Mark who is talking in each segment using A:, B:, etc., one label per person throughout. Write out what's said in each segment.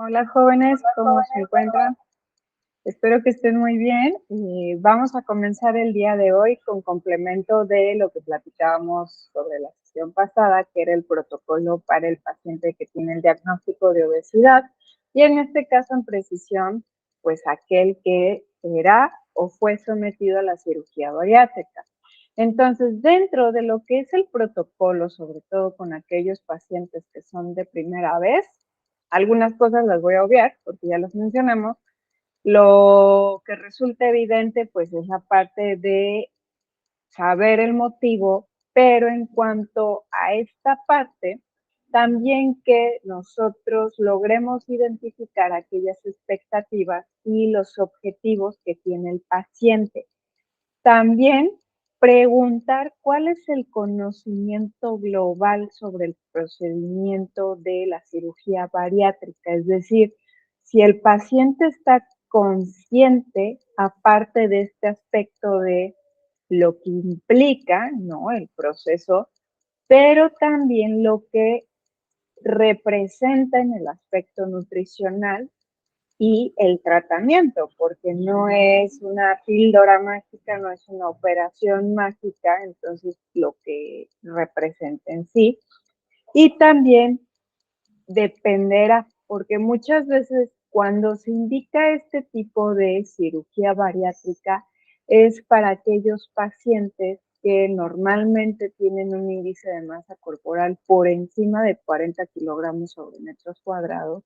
A: Hola jóvenes, ¿cómo se encuentran? Espero que estén muy bien. Vamos a comenzar el día de hoy con complemento de lo que platicábamos sobre la sesión pasada, que era el protocolo para el paciente que tiene el diagnóstico de obesidad. Y en este caso en precisión, pues aquel que será o fue sometido a la cirugía bariátrica. Entonces, dentro de lo que es el protocolo, sobre todo con aquellos pacientes que son de primera vez, algunas cosas las voy a obviar porque ya las mencionamos. Lo que resulta evidente, pues, es la parte de saber el motivo, pero en cuanto a esta parte, también que nosotros logremos identificar aquellas expectativas y los objetivos que tiene el paciente. También preguntar cuál es el conocimiento global sobre el procedimiento de la cirugía bariátrica, es decir, si el paciente está consciente, aparte de este aspecto de lo que implica, ¿no?, el proceso, pero también lo que representa en el aspecto nutricional y el tratamiento, porque no es una píldora mágica, no es una operación mágica, entonces lo que representa en sí. Y también dependerá, porque muchas veces cuando se indica este tipo de cirugía bariátrica es para aquellos pacientes que normalmente tienen un índice de masa corporal por encima de 40 kilogramos sobre metros cuadrados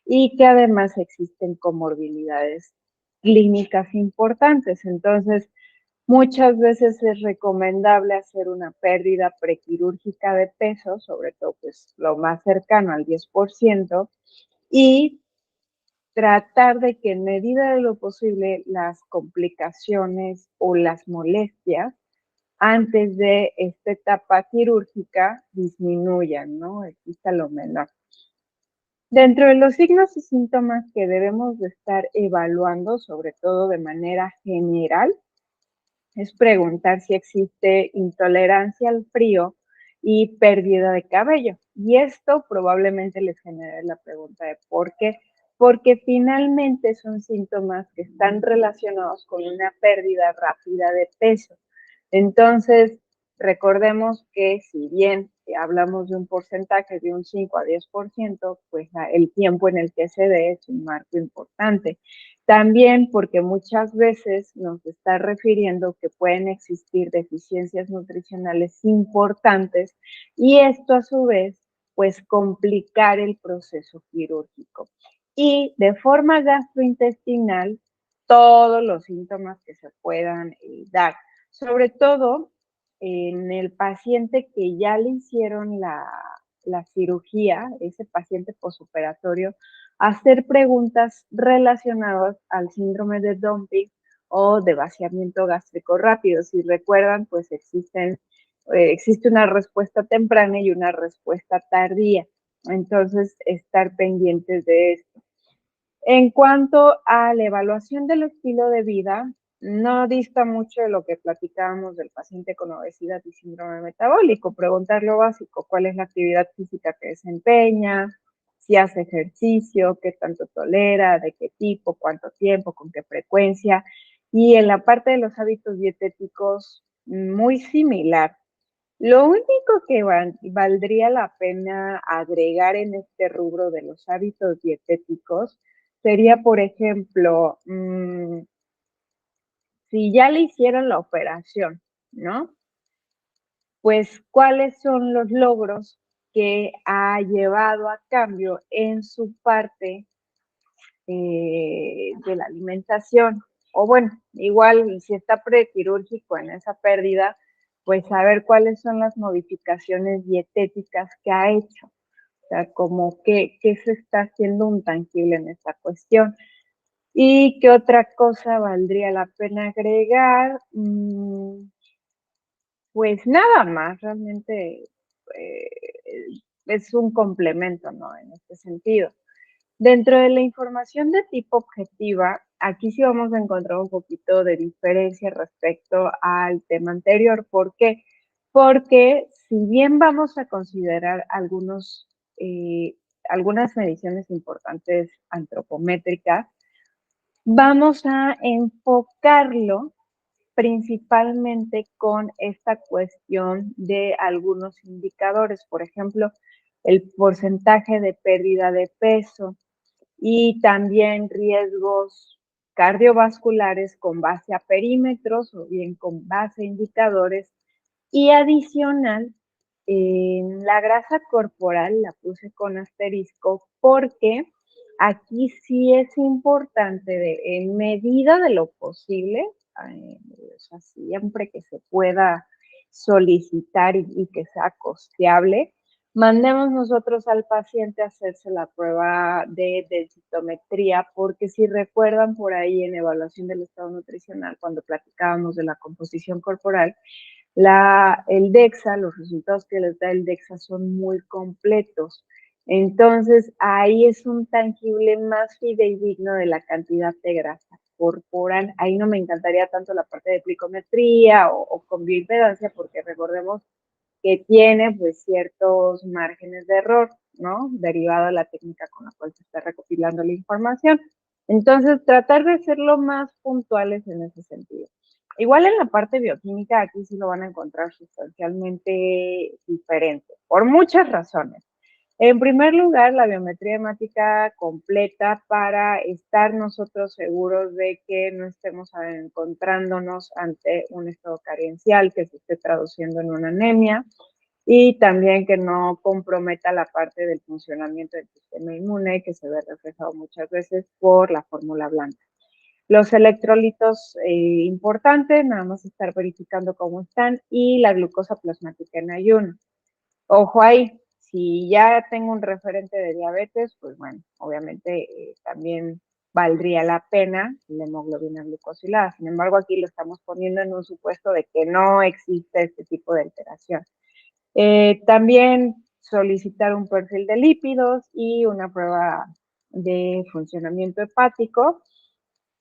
A: y que además existen comorbilidades clínicas importantes. Entonces, muchas veces es recomendable hacer una pérdida prequirúrgica de peso, sobre todo pues lo más cercano al 10%, y tratar de que en medida de lo posible las complicaciones o las molestias antes de esta etapa quirúrgica disminuyan, ¿no? Exista lo menor. Dentro de los signos y síntomas que debemos de estar evaluando, sobre todo de manera general, es preguntar si existe intolerancia al frío y pérdida de cabello. Y esto probablemente les genere la pregunta de por qué. Porque finalmente son síntomas que están relacionados con una pérdida rápida de peso. Entonces, recordemos que si bien hablamos de un porcentaje de un 5 a 10%, pues el tiempo en el que se dé es un marco importante. También porque muchas veces nos está refiriendo que pueden existir deficiencias nutricionales importantes y esto a su vez pues complicar el proceso quirúrgico. Y de forma gastrointestinal, todos los síntomas que se puedan dar, sobre todo en el paciente que ya le hicieron la cirugía, ese paciente posoperatorio, hacer preguntas relacionadas al síndrome de dumping o de vaciamiento gástrico rápido. Si recuerdan, pues existe una respuesta temprana y una respuesta tardía. Entonces, estar pendientes de esto. En cuanto a la evaluación del estilo de vida, no dista mucho de lo que platicábamos del paciente con obesidad y síndrome metabólico. Preguntar lo básico, cuál es la actividad física que desempeña, si hace ejercicio, qué tanto tolera, de qué tipo, cuánto tiempo, con qué frecuencia. Y en la parte de los hábitos dietéticos, muy similar. Lo único que valdría la pena agregar en este rubro de los hábitos dietéticos sería, por ejemplo, si ya le hicieron la operación, ¿no? Pues, ¿cuáles son los logros que ha llevado a cambio en su parte de la alimentación? O bueno, igual si está prequirúrgico en esa pérdida, pues saber cuáles son las modificaciones dietéticas que ha hecho. O sea, como qué se está haciendo un tangible en esta cuestión. ¿Y qué otra cosa valdría la pena agregar? Pues nada más, realmente eh, es un complemento, ¿no? En este sentido. Dentro de la información de tipo objetiva, aquí sí vamos a encontrar un poquito de diferencia respecto al tema anterior. ¿Por qué? Porque si bien vamos a considerar algunos algunas mediciones importantes antropométricas, vamos a enfocarlo principalmente con esta cuestión de algunos indicadores, por ejemplo, el porcentaje de pérdida de peso y también riesgos cardiovasculares con base a perímetros o bien con base a indicadores. Y adicional, en la grasa corporal la puse con asterisco porque aquí sí es importante, en medida de lo posible, o sea, siempre que se pueda solicitar y que sea costeable, mandemos nosotros al paciente a hacerse la prueba de densitometría, porque si recuerdan por ahí en evaluación del estado nutricional, cuando platicábamos de la composición corporal, el DEXA, los resultados que les da el DEXA son muy completos. Entonces, ahí es un tangible más fidedigno de la cantidad de grasa corporal. Ahí no me encantaría tanto la parte de plicometría o con bioimpedancia, porque recordemos que tiene pues ciertos márgenes de error, ¿no? Derivado de la técnica con la cual se está recopilando la información. Entonces, tratar de ser lo más puntuales en ese sentido. Igual en la parte bioquímica, aquí sí lo van a encontrar sustancialmente diferente, por muchas razones. En primer lugar, la biometría hemática completa para estar nosotros seguros de que no estemos encontrándonos ante un estado carencial que se esté traduciendo en una anemia y también que no comprometa la parte del funcionamiento del sistema inmune que se ve reflejado muchas veces por la fórmula blanca. Los electrolitos importantes, nada más estar verificando cómo están, y la glucosa plasmática en ayuno. Ojo ahí, si ya tengo un referente de diabetes, pues bueno, obviamente también valdría la pena la hemoglobina glucosilada. Sin embargo, aquí lo estamos poniendo en un supuesto de que no existe este tipo de alteración. También solicitar un perfil de lípidos y una prueba de funcionamiento hepático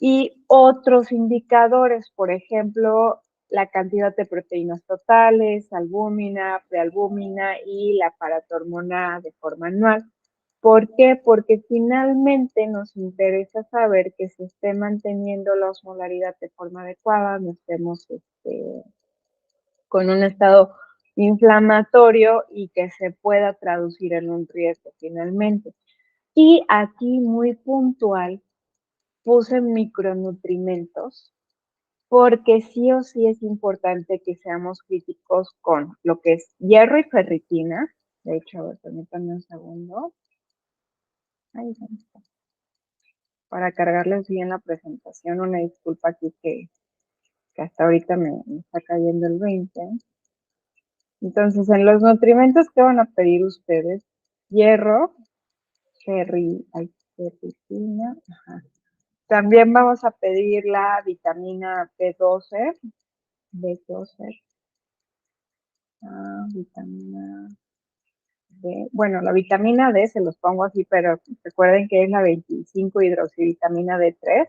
A: y otros indicadores, por ejemplo, la cantidad de proteínas totales, albúmina, prealbúmina y la paratormona de forma anual. ¿Por qué? Porque finalmente nos interesa saber que se esté manteniendo la osmolaridad de forma adecuada, no estemos con un estado inflamatorio y que se pueda traducir en un riesgo finalmente. Y aquí muy puntual puse micronutrimentos porque sí o sí es importante que seamos críticos con lo que es hierro y ferritina. De hecho, a ver, permítanme un segundo. Ahí está. Para cargarles bien la presentación, una disculpa aquí que hasta ahorita me está cayendo el 20. Entonces, en los nutrimentos que van a pedir ustedes, hierro, ferritina, ajá. También vamos a pedir la vitamina B12, vitamina D. Bueno, la vitamina D se los pongo así, pero recuerden que es la 25 hidroxivitamina D3.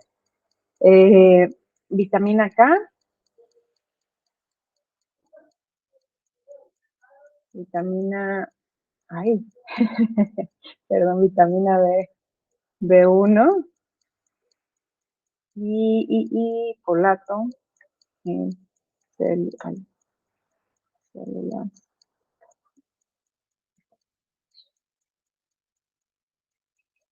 A: Vitamina K, vitamina, ay, perdón, vitamina B1 y folato en células.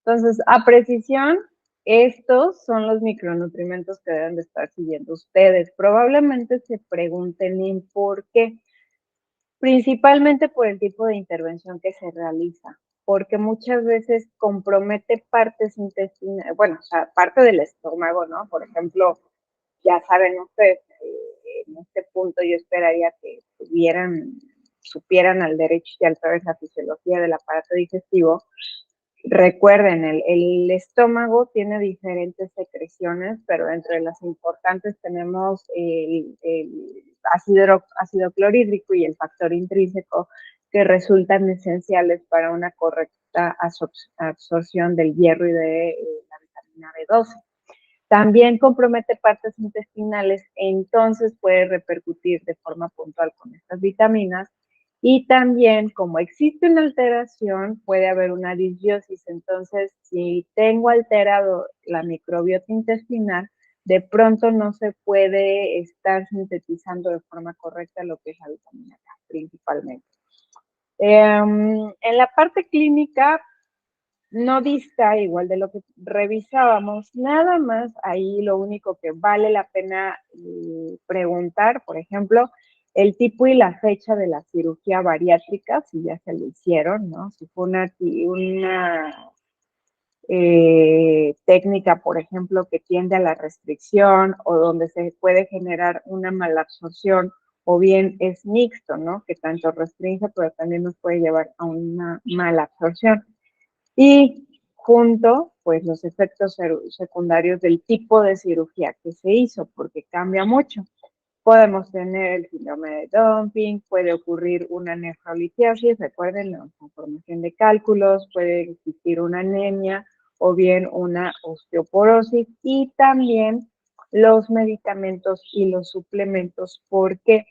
A: Entonces, a precisión, estos son los micronutrientes que deben de estar siguiendo ustedes. Probablemente se pregunten en por qué. Principalmente por el tipo de intervención que se realiza, porque muchas veces compromete partes intestinales, bueno, o sea, parte del estómago, ¿no? Por ejemplo, ya saben ustedes, en este punto yo esperaría que supieran al derecho y al revés la fisiología del aparato digestivo. Recuerden, el estómago tiene diferentes secreciones, pero entre las importantes tenemos el ácido clorhídrico y el factor intrínseco, que resultan esenciales para una correcta absorción del hierro y de la vitamina B12. También compromete partes intestinales, entonces puede repercutir de forma puntual con estas vitaminas Y también, como existe una alteración, puede haber una disbiosis. Entonces, si tengo alterado la microbiota intestinal, de pronto no se puede estar sintetizando de forma correcta lo que es la vitamina K, principalmente. En la parte clínica, no dista igual de lo que revisábamos, nada más ahí lo único que vale la pena preguntar, por ejemplo, el tipo y la fecha de la cirugía bariátrica, si ya se lo hicieron, ¿no? Si fue una técnica, por ejemplo, que tiende a la restricción o donde se puede generar una malabsorción, o bien es mixto, ¿no? Que tanto restringe, pero también nos puede llevar a una malabsorción. Y junto, pues los efectos secundarios del tipo de cirugía que se hizo, porque cambia mucho. Podemos tener el síndrome de dumping, puede ocurrir una nefrolitiasis, recuerden la formación de cálculos, puede existir una anemia o bien una osteoporosis y también los medicamentos y los suplementos. ¿Por qué?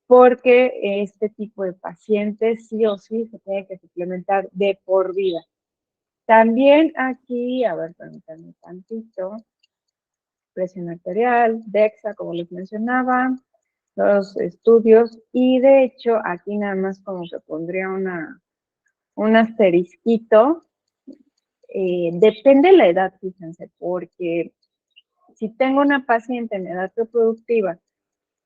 A: Porque este tipo de pacientes sí o sí se tiene que suplementar de por vida. También aquí, a ver, permítanme tantito, presión arterial, DEXA, como les mencionaba, los estudios, y de hecho aquí nada más como que pondría un asterisquito, depende de la edad, fíjense, porque si tengo una paciente en edad reproductiva,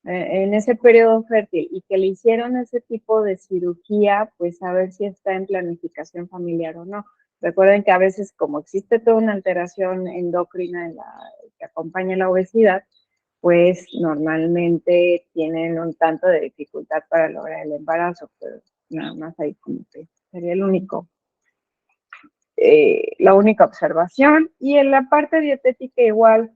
A: en ese periodo fértil y que le hicieron ese tipo de cirugía, pues a ver si está en planificación familiar o no. Recuerden que a veces como existe toda una alteración endocrina que acompaña la obesidad, pues normalmente tienen un tanto de dificultad para lograr el embarazo, pero nada más ahí como que sería la única observación. Y en la parte dietética igual,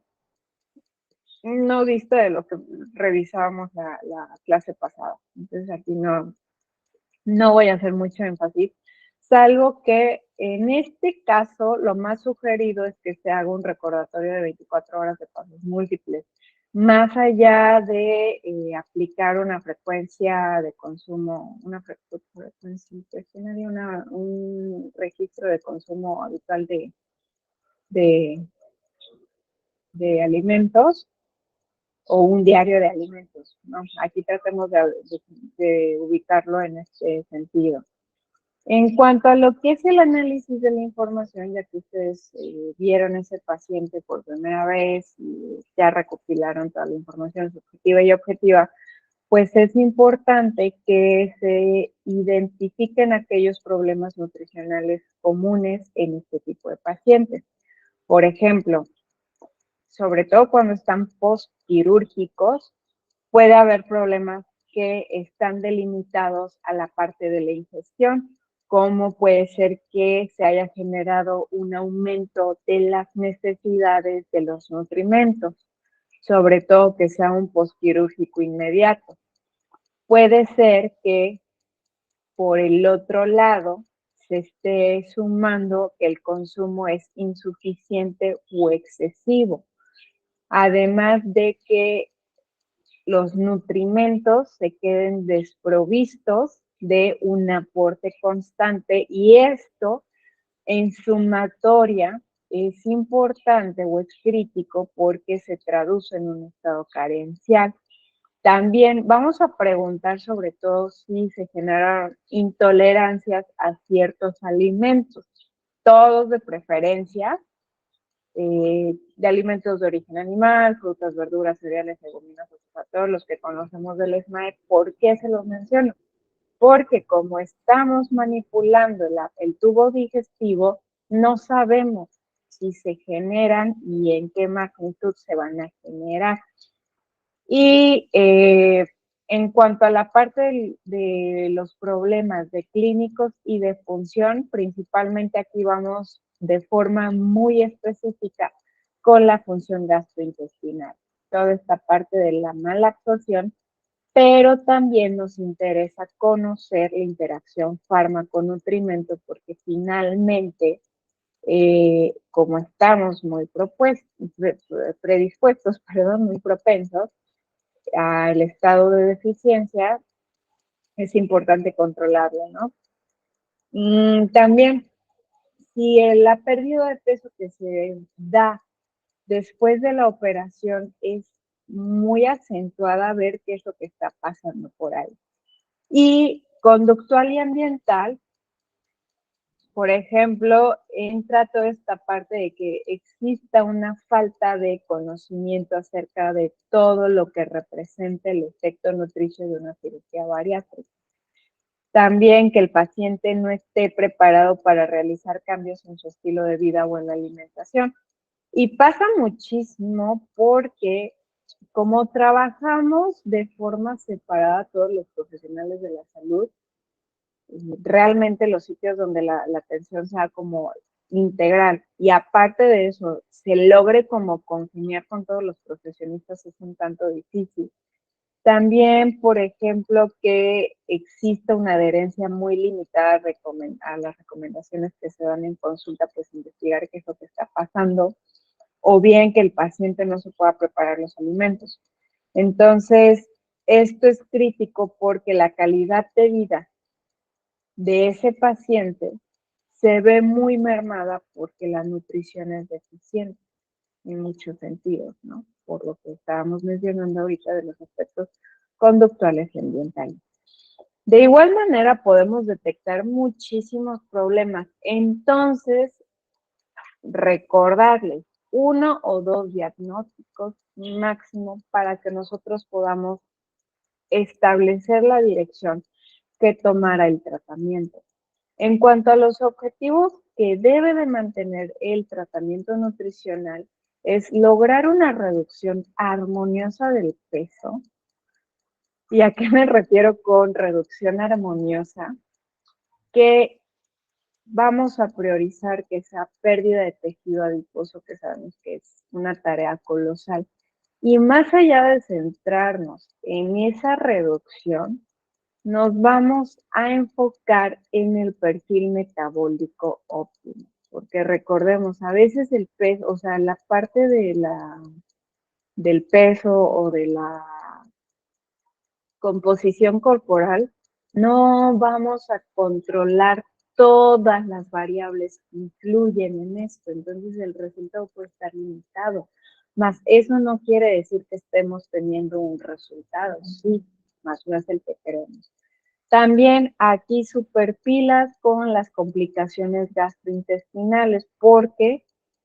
A: no dista de lo que revisábamos la clase pasada. Entonces aquí no voy a hacer mucho énfasis, salvo que en este caso lo más sugerido es que se haga un recordatorio de 24 horas de pasos múltiples, más allá de aplicar una frecuencia de consumo, una frecuencia, un registro de consumo habitual de, de alimentos o un diario de alimentos, ¿no? Aquí tratemos de ubicarlo en este sentido. En cuanto a lo que es el análisis de la información, ya que ustedes vieron ese paciente por primera vez y ya recopilaron toda la información subjetiva y objetiva, pues es importante que se identifiquen aquellos problemas nutricionales comunes en este tipo de pacientes. Por ejemplo, sobre todo cuando están postquirúrgicos, puede haber problemas que están delimitados a la parte de la ingestión, como puede ser que se haya generado un aumento de las necesidades de los nutrimentos, sobre todo que sea un postquirúrgico inmediato. Puede ser que por el otro lado se esté sumando que el consumo es insuficiente o excesivo, además de que los nutrimentos se queden desprovistos de un aporte constante, y esto en sumatoria es importante o es crítico porque se traduce en un estado carencial. También vamos a preguntar sobre todo si se generan intolerancias a ciertos alimentos, todos de preferencia, de alimentos de origen animal, frutas, verduras, cereales, leguminosas, a todos los que conocemos del SMAE. ¿Por qué se los menciono? Porque como estamos manipulando el tubo digestivo, no sabemos si se generan y en qué magnitud se van a generar. Y en cuanto a la parte de los problemas de clínicos y de función, principalmente aquí vamos de forma muy específica con la función gastrointestinal. Toda esta parte de la mala absorción, pero también nos interesa conocer la interacción fármaco-nutrimento, porque finalmente, como estamos muy predispuestos, muy propensos al estado de deficiencia, es importante controlarlo, ¿no? También, si la pérdida de peso que se da después de la operación es muy acentuada, ver qué es lo que está pasando por ahí. Y conductual y ambiental, por ejemplo, entra toda esta parte de que exista una falta de conocimiento acerca de todo lo que representa el efecto nutricio de una cirugía bariátrica. También que el paciente no esté preparado para realizar cambios en su estilo de vida o en la alimentación. Y pasa muchísimo porque como trabajamos de forma separada todos los profesionales de la salud, realmente los sitios donde la atención sea como integral y aparte de eso se logre como congeniar con todos los profesionistas es un tanto difícil. También, por ejemplo, que exista una adherencia muy limitada a las recomendaciones que se dan en consulta, pues investigar qué es lo que está pasando, o bien que el paciente no se pueda preparar los alimentos. Entonces, esto es crítico porque la calidad de vida de ese paciente se ve muy mermada porque la nutrición es deficiente en muchos sentidos, ¿no? Por lo que estábamos mencionando ahorita de los aspectos conductuales y ambientales. De igual manera podemos detectar muchísimos problemas. Entonces, recordarles 1 o 2 diagnósticos máximo para que nosotros podamos establecer la dirección que tomará el tratamiento. En cuanto a los objetivos que debe de mantener el tratamiento nutricional, es lograr una reducción armoniosa del peso. ¿Y a qué me refiero con reducción armoniosa? Que vamos a priorizar que esa pérdida de tejido adiposo, que sabemos que es una tarea colosal. Y más allá de centrarnos en esa reducción, nos vamos a enfocar en el perfil metabólico óptimo. Porque recordemos, a veces el peso, o sea, la parte del peso o de la composición corporal, no vamos a controlar todas las variables que influyen en esto, entonces el resultado puede estar limitado. Mas eso no quiere decir que estemos teniendo un resultado, sí, más no es el que queremos. También aquí superpilas con las complicaciones gastrointestinales, porque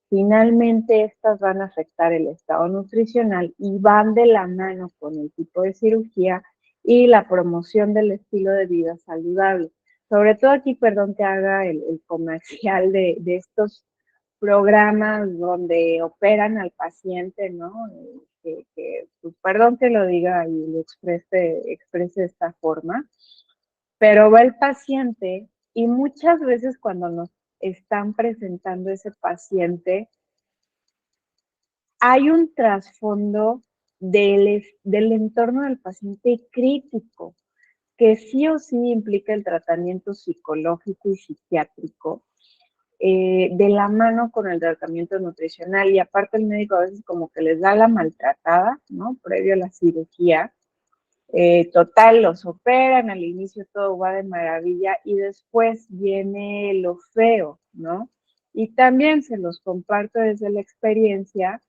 A: finalmente estas van a afectar el estado nutricional y van de la mano con el tipo de cirugía y la promoción del estilo de vida saludable. Sobre todo aquí, perdón que haga el comercial de estos programas donde operan al paciente, ¿no? Pues, perdón que lo diga y lo exprese de esta forma, pero va el paciente y muchas veces cuando nos están presentando ese paciente, hay un trasfondo del entorno del paciente crítico, que sí o sí implica el tratamiento psicológico y psiquiátrico, de la mano con el tratamiento nutricional. Y aparte el médico a veces como que les da la maltratada, ¿no? Previo a la cirugía. Total, los operan, al inicio todo va de maravilla y después viene lo feo, ¿no? Y también se los comparto desde la experiencia,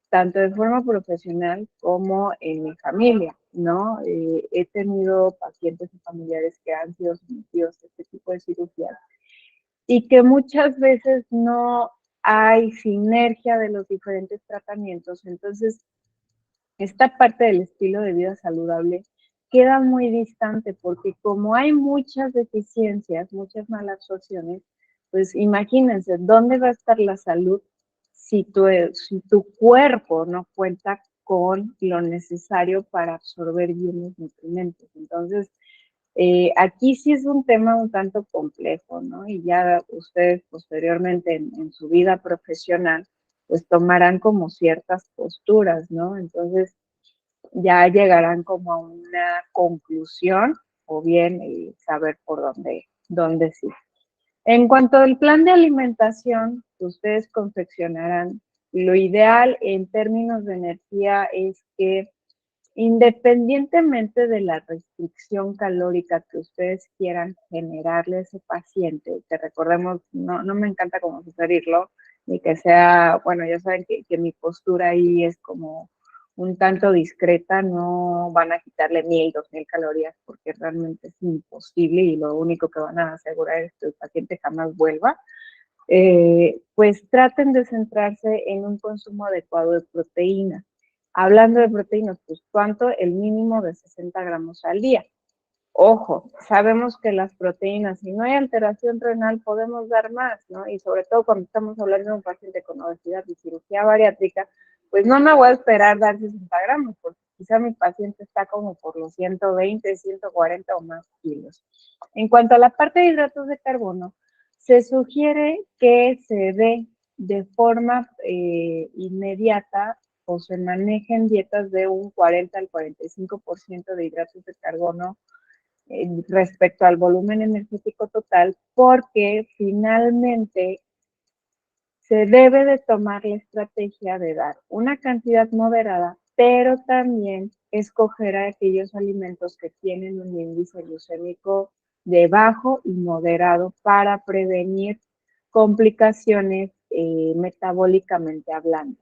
A: tanto de forma profesional como en mi familia, ¿no? He tenido pacientes y familiares que han sido sometidos a este tipo de cirugías y que muchas veces no hay sinergia de los diferentes tratamientos, entonces esta parte del estilo de vida saludable queda muy distante porque como hay muchas deficiencias, muchas malabsorciones, pues imagínense, ¿dónde va a estar la salud si tu cuerpo no cuenta con lo necesario para absorber bien los nutrimentos? Entonces, aquí sí es un tema un tanto complejo, ¿no? Y ya ustedes posteriormente en su vida profesional, pues tomarán como ciertas posturas, ¿no? Entonces, ya llegarán como a una conclusión o bien saber por dónde sí. En cuanto al plan de alimentación que ustedes confeccionarán, lo ideal en términos de energía es que Independientemente de la restricción calórica que ustedes quieran generarle a ese paciente, que recordemos, no me encanta como sugerirlo, ni que sea, bueno, ya saben que mi postura ahí es como un tanto discreta, no van a quitarle 1000, 2000 calorías porque realmente es imposible y lo único que van a asegurar es que el paciente jamás vuelva. Pues traten de centrarse en un consumo adecuado de proteínas. Hablando de proteínas, pues cuánto, el mínimo de 60 gramos al día. Ojo, sabemos que las proteínas, si no hay alteración renal, podemos dar más, ¿no? Y sobre todo cuando estamos hablando de un paciente con obesidad y cirugía bariátrica, pues no me voy a esperar dar 60 gramos, porque quizá mi paciente está como por los 120, 140 o más kilos. En cuanto a la parte de hidratos de carbono, se sugiere que se dé de forma inmediata o se manejen dietas de un 40 al 45% de hidratos de carbono respecto al volumen energético total, porque finalmente se debe de tomar la estrategia de dar una cantidad moderada, pero también escoger aquellos alimentos que tienen un índice glucémico de bajo y moderado para prevenir complicaciones metabólicamente hablando.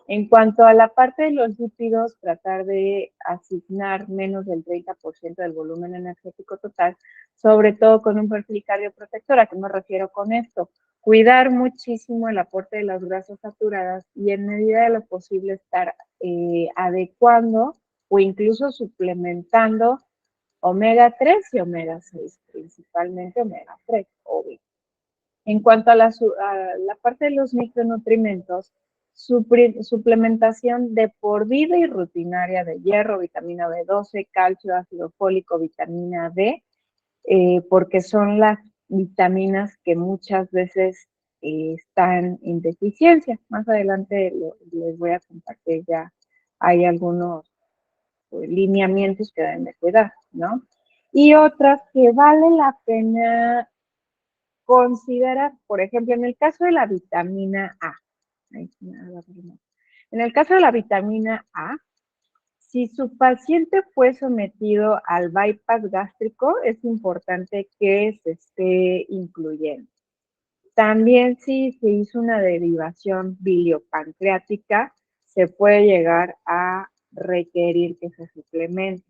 A: En cuanto a la parte de los lípidos, tratar de asignar menos del 30% del volumen energético total, sobre todo con un perfil cardioprotector. ¿A qué me refiero con esto? Cuidar muchísimo el aporte de las grasas saturadas y en medida de lo posible estar adecuando o incluso suplementando omega 3 y omega 6, principalmente omega 3, obvio. En cuanto a la parte de los micronutrientes, suplementación de por vida y rutinaria de hierro, vitamina B12, calcio, ácido fólico, vitamina D, porque son las vitaminas que muchas veces están en deficiencia. Más adelante les voy a compartir ya, hay algunos lineamientos que deben de cuidar, ¿no? Y otras que vale la pena considerar, por ejemplo, en el caso de la vitamina A, en el caso de la vitamina A, si su paciente fue sometido al bypass gástrico, es importante que se esté incluyendo. También si se hizo una derivación biliopancreática, se puede llegar a requerir que se suplemente.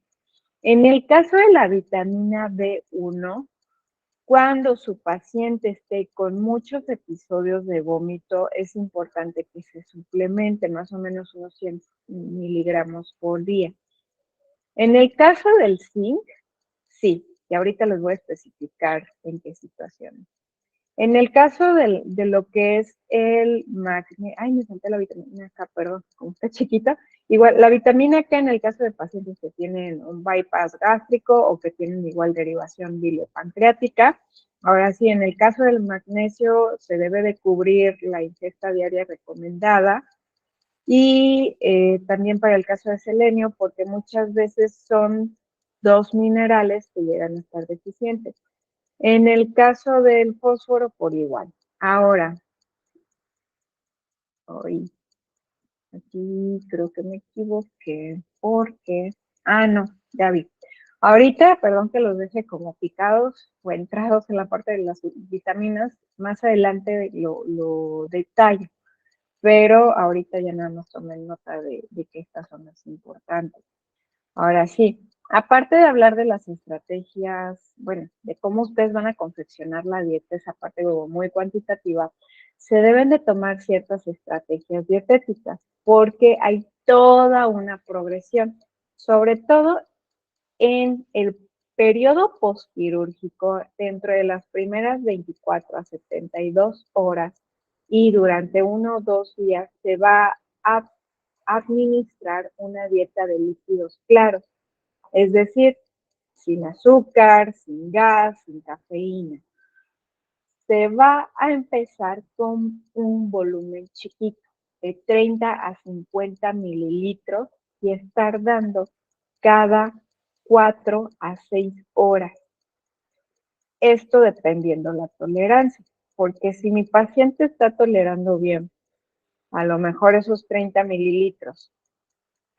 A: En el caso de la vitamina B1, cuando su paciente esté con muchos episodios de vómito, es importante que se suplemente más o menos unos 100 miligramos por día. En el caso del zinc, sí, y ahorita les voy a especificar en qué situaciones. En el caso de lo que es el magnesio, ay, me salté la vitamina K, perdón, como está chiquita. Igual, la vitamina K en el caso de pacientes que tienen un bypass gástrico o que tienen igual derivación biliopancreática. Ahora sí, en el caso del magnesio se debe de cubrir la ingesta diaria recomendada. Y también para el caso de selenio, porque muchas veces son dos minerales que llegan a estar deficientes. En el caso del fósforo, por igual. Ahora, hoy, aquí creo que me equivoqué, porque, no, ya vi. Ahorita, perdón que los deje como picados o entrados en la parte de las vitaminas, más adelante lo detallo, pero ahorita ya nada más tomé nota de que estas son las importantes. Ahora sí, aparte de hablar de las estrategias, bueno, de cómo ustedes van a confeccionar la dieta, esa parte muy cuantitativa, se deben de tomar ciertas estrategias dietéticas porque hay toda una progresión, sobre todo en el periodo postquirúrgico, dentro de las primeras 24 a 72 horas y durante 1 o 2 días se va a administrar una dieta de líquidos claros. Es decir, sin azúcar, sin gas, sin cafeína. Se va a empezar con un volumen chiquito, de 30 a 50 mililitros y estar dando cada 4 a 6 horas. Esto dependiendo la tolerancia, porque si mi paciente está tolerando bien, a lo mejor esos 30 mililitros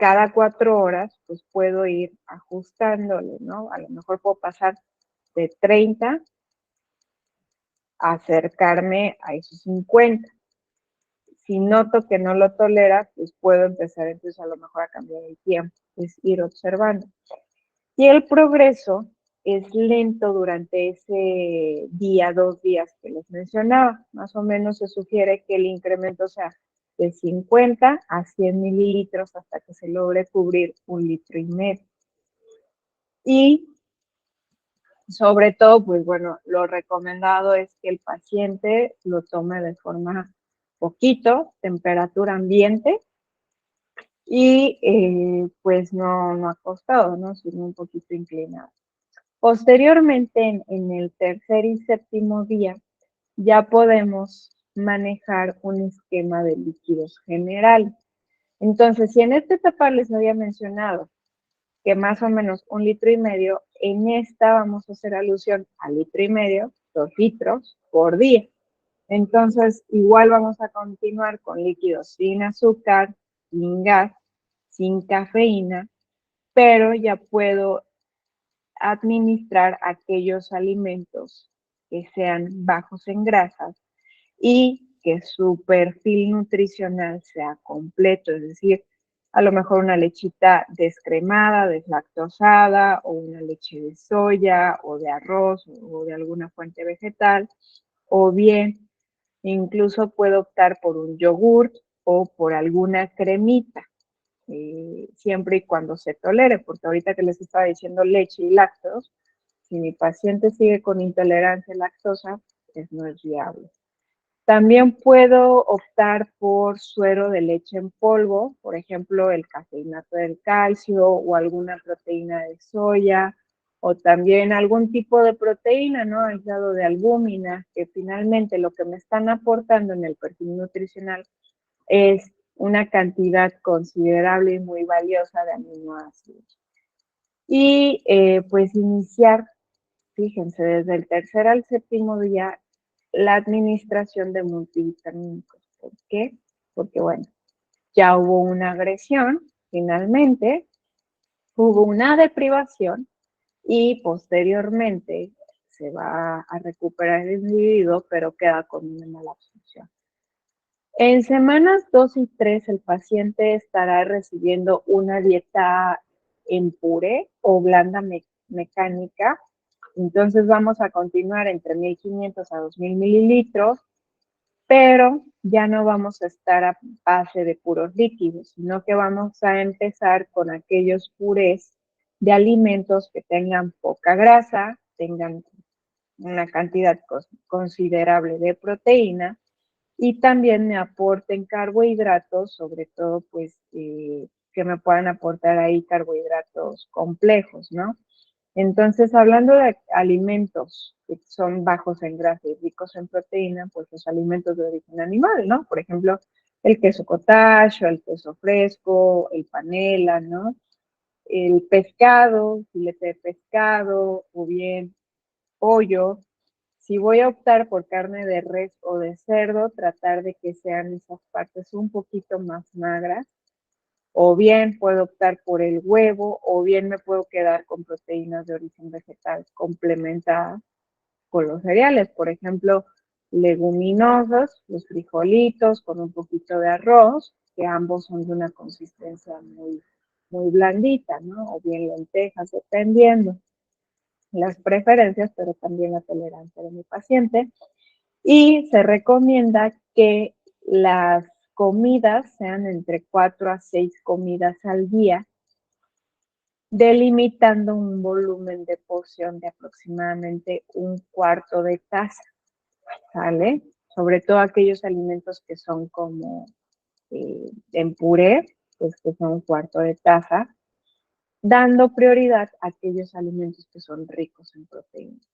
A: cada 4 horas, pues puedo ir ajustándole, ¿no? A lo mejor puedo pasar de 30 a acercarme a esos 50. Si noto que no lo tolera, pues puedo empezar entonces a lo mejor a cambiar el tiempo, es ir observando. Y el progreso es lento durante ese día, 2 días que les mencionaba. Más o menos se sugiere que el incremento sea de 50 a 100 mililitros hasta que se logre cubrir 1,5 litros. Y sobre todo, pues bueno, lo recomendado es que el paciente lo tome de forma poquito, temperatura ambiente, y pues no acostado, ¿no? Sino un poquito inclinado. Posteriormente, en el tercer y séptimo día, ya podemos manejar un esquema de líquidos general. Entonces, si en esta etapa les había mencionado que más o menos 1,5 litros, en esta vamos a hacer alusión a 1,5 litros, 2 litros por día. Entonces, igual vamos a continuar con líquidos sin azúcar, sin gas, sin cafeína, pero ya puedo administrar aquellos alimentos que sean bajos en grasas y que su perfil nutricional sea completo, es decir, a lo mejor una lechita descremada, deslactosada, o una leche de soya, o de arroz, o de alguna fuente vegetal, o bien incluso puedo optar por un yogurt o por alguna cremita, siempre y cuando se tolere, porque ahorita que les estaba diciendo leche y lácteos, si mi paciente sigue con intolerancia a lactosa, pues no es viable. También puedo optar por suero de leche en polvo, por ejemplo, el cafeinato del calcio o alguna proteína de soya, o también algún tipo de proteína, ¿no? Aislado de albúmina, que finalmente lo que me están aportando en el perfil nutricional es una cantidad considerable y muy valiosa de aminoácidos. Y pues iniciar, fíjense, desde el tercer al séptimo día, la administración de multivitamínicos. ¿Por qué? Porque bueno, ya hubo una agresión, finalmente, hubo una deprivación y posteriormente se va a recuperar el individuo, pero queda con una mala absorción. En semanas 2 y 3 el paciente estará recibiendo una dieta en puré o blanda mecánica. Entonces vamos a continuar entre 1,500 a 2,000 mililitros, pero ya no vamos a estar a base de puros líquidos, sino que vamos a empezar con aquellos purés de alimentos que tengan poca grasa, tengan una cantidad considerable de proteína y también me aporten carbohidratos, sobre todo pues que me puedan aportar ahí carbohidratos complejos, ¿no? Entonces, hablando de alimentos que son bajos en grasa y ricos en proteína, pues los alimentos de origen animal, ¿no? Por ejemplo, el queso cottage, el queso fresco, el panela, ¿no? El pescado, filete de pescado, o bien pollo. Si voy a optar por carne de res o de cerdo, tratar de que sean esas partes un poquito más magras, o bien puedo optar por el huevo, o bien me puedo quedar con proteínas de origen vegetal complementadas con los cereales, por ejemplo, leguminosas, los frijolitos con un poquito de arroz, que ambos son de una consistencia muy blandita, ¿no? O bien lentejas, dependiendo las preferencias, pero también la tolerancia de mi paciente. Y se recomienda que las comidas sean entre 4 a 6 comidas al día, delimitando un volumen de porción de aproximadamente 1/4 de taza, ¿sale? Sobre todo aquellos alimentos que son como en puré, pues que son 1/4 de taza, dando prioridad a aquellos alimentos que son ricos en proteínas.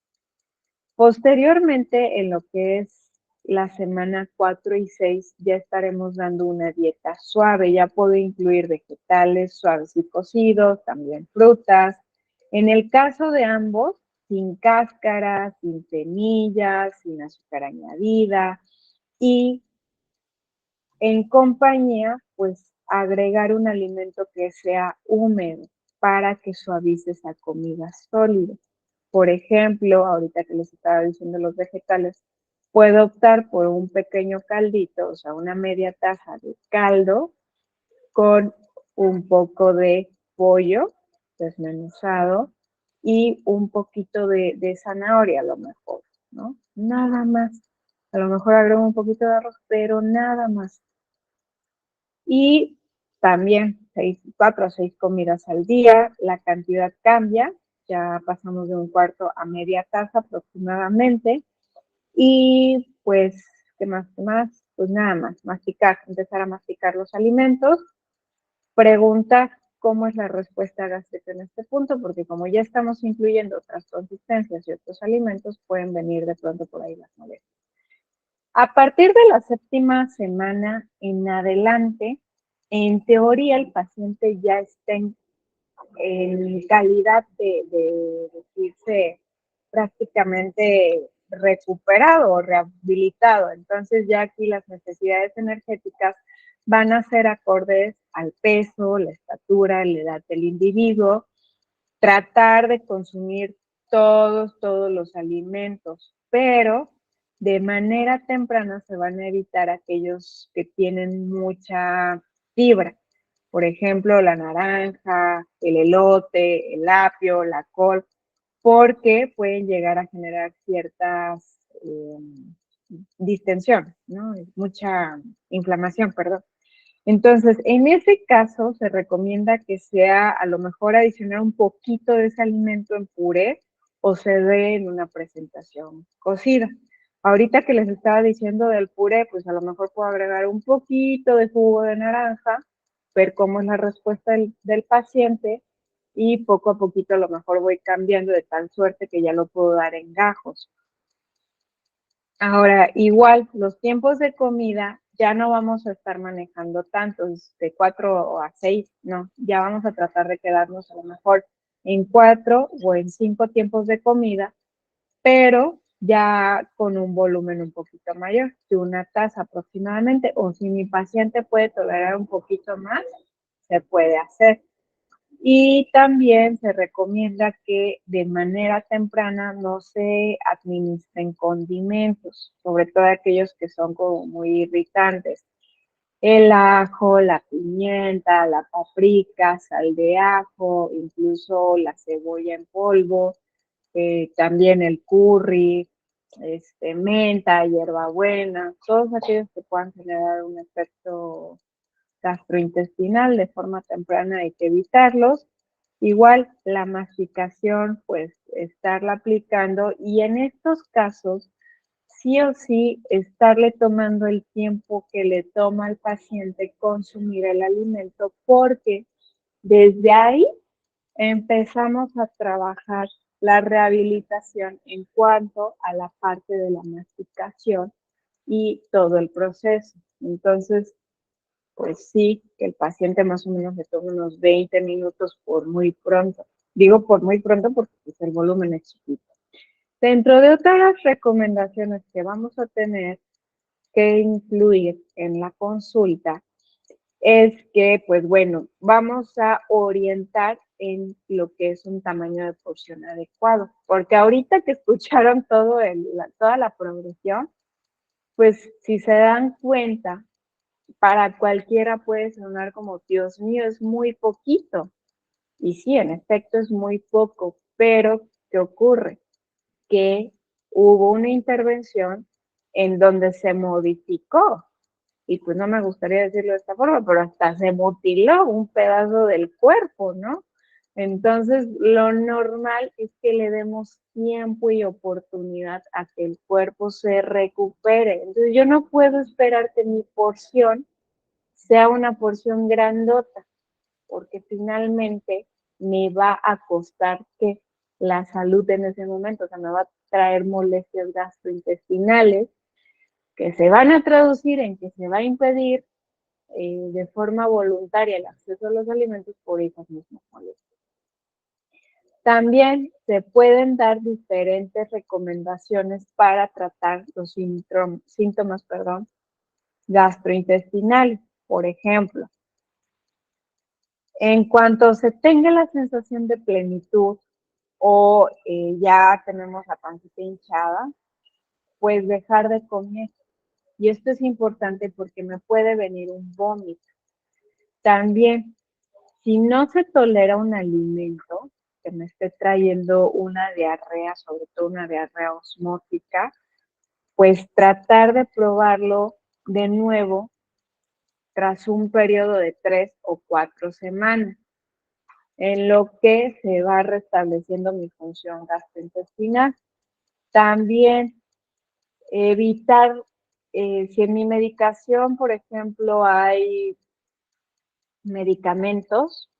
A: Posteriormente, en lo que es la semana 4 y 6, ya estaremos dando una dieta suave. Ya puedo incluir vegetales suaves y cocidos, también frutas. En el caso de ambos, sin cáscara, sin semillas, sin azúcar añadida y en compañía, pues agregar un alimento que sea húmedo para que suavice esa comida sólida. Por ejemplo, ahorita que les estaba diciendo los vegetales, puedo optar por un pequeño caldito, o sea, una media taza de caldo con un poco de pollo desmenuzado y un poquito de zanahoria a lo mejor, ¿no? Nada más. A lo mejor agrego un poquito de arroz, pero nada más. Y también 4 o 6 comidas al día, la cantidad cambia, ya pasamos de un cuarto a media taza aproximadamente. Y pues, ¿qué más? ¿Qué más? Pues nada más, masticar, empezar a masticar los alimentos, preguntar cómo es la respuesta gástrica en este punto, porque como ya estamos incluyendo otras consistencias y otros alimentos, pueden venir de pronto por ahí las molestias. A partir de la 7ª semana en adelante, en teoría el paciente ya está en calidad de decirse prácticamente recuperado o rehabilitado. Entonces ya aquí las necesidades energéticas van a ser acordes al peso, la estatura, la edad del individuo, tratar de consumir todos los alimentos, pero de manera temprana se van a evitar aquellos que tienen mucha fibra. Por ejemplo, la naranja, el elote, el apio, la col, porque pueden llegar a generar ciertas distensiones, ¿no? Mucha inflamación, perdón. Entonces, en ese caso, se recomienda que sea a lo mejor adicionar un poquito de ese alimento en puré o se dé en una presentación cocida. Ahorita que les estaba diciendo del puré, pues a lo mejor puedo agregar un poquito de jugo de naranja, ver cómo es la respuesta del paciente y poco a poquito a lo mejor voy cambiando de tal suerte que ya lo puedo dar en gajos. Ahora, igual, los tiempos de comida ya no vamos a estar manejando tantos, de 4 a 6, no, ya vamos a tratar de quedarnos a lo mejor en 4 o en 5 tiempos de comida, pero ya con un volumen un poquito mayor, de una taza aproximadamente, o si mi paciente puede tolerar un poquito más, se puede hacer. Y también se recomienda que de manera temprana no se administren condimentos, sobre todo aquellos que son como muy irritantes. El ajo, la pimienta, la paprika, sal de ajo, incluso la cebolla en polvo, también el curry, menta, hierbabuena, todos aquellos que puedan generar un efecto gastrointestinal de forma temprana hay que evitarlos. Igual la masticación, pues estarla aplicando y en estos casos, sí o sí, estarle tomando el tiempo que le toma al paciente consumir el alimento, porque desde ahí empezamos a trabajar la rehabilitación en cuanto a la parte de la masticación y todo el proceso. Entonces, pues sí, que el paciente más o menos le tome unos 20 minutos por muy pronto. Digo por muy pronto porque pues, el volumen es chiquito. Dentro de otras recomendaciones que vamos a tener que incluir en la consulta es que, pues bueno, vamos a orientar en lo que es un tamaño de porción adecuado. Porque ahorita que escucharon toda la progresión, pues si se dan cuenta, para cualquiera puede sonar como, Dios mío, es muy poquito. Y sí, en efecto es muy poco, pero ¿qué ocurre? Que hubo una intervención en donde se modificó, y pues no me gustaría decirlo de esta forma, pero hasta se mutiló un pedazo del cuerpo, ¿no? Entonces, lo normal es que le demos tiempo y oportunidad a que el cuerpo se recupere. Entonces, yo no puedo esperar que mi porción sea una porción grandota, porque finalmente me va a costar que la salud en ese momento, o sea, me va a traer molestias gastrointestinales que se van a traducir en que se va a impedir de forma voluntaria el acceso a los alimentos por esas mismas molestias. También se pueden dar diferentes recomendaciones para tratar los síntomas gastrointestinales. Por ejemplo, En cuanto se tenga la sensación de plenitud o ya tenemos la pancita hinchada, pues dejar de comer. Y esto es importante porque me puede venir un vómito. También, si no se tolera un alimento que me esté trayendo una diarrea, sobre todo una diarrea osmótica, pues tratar de probarlo de nuevo tras un periodo de 3 o 4 semanas, en lo que se va restableciendo mi función gastrointestinal. También evitar, si en mi medicación, por ejemplo, hay medicamentos,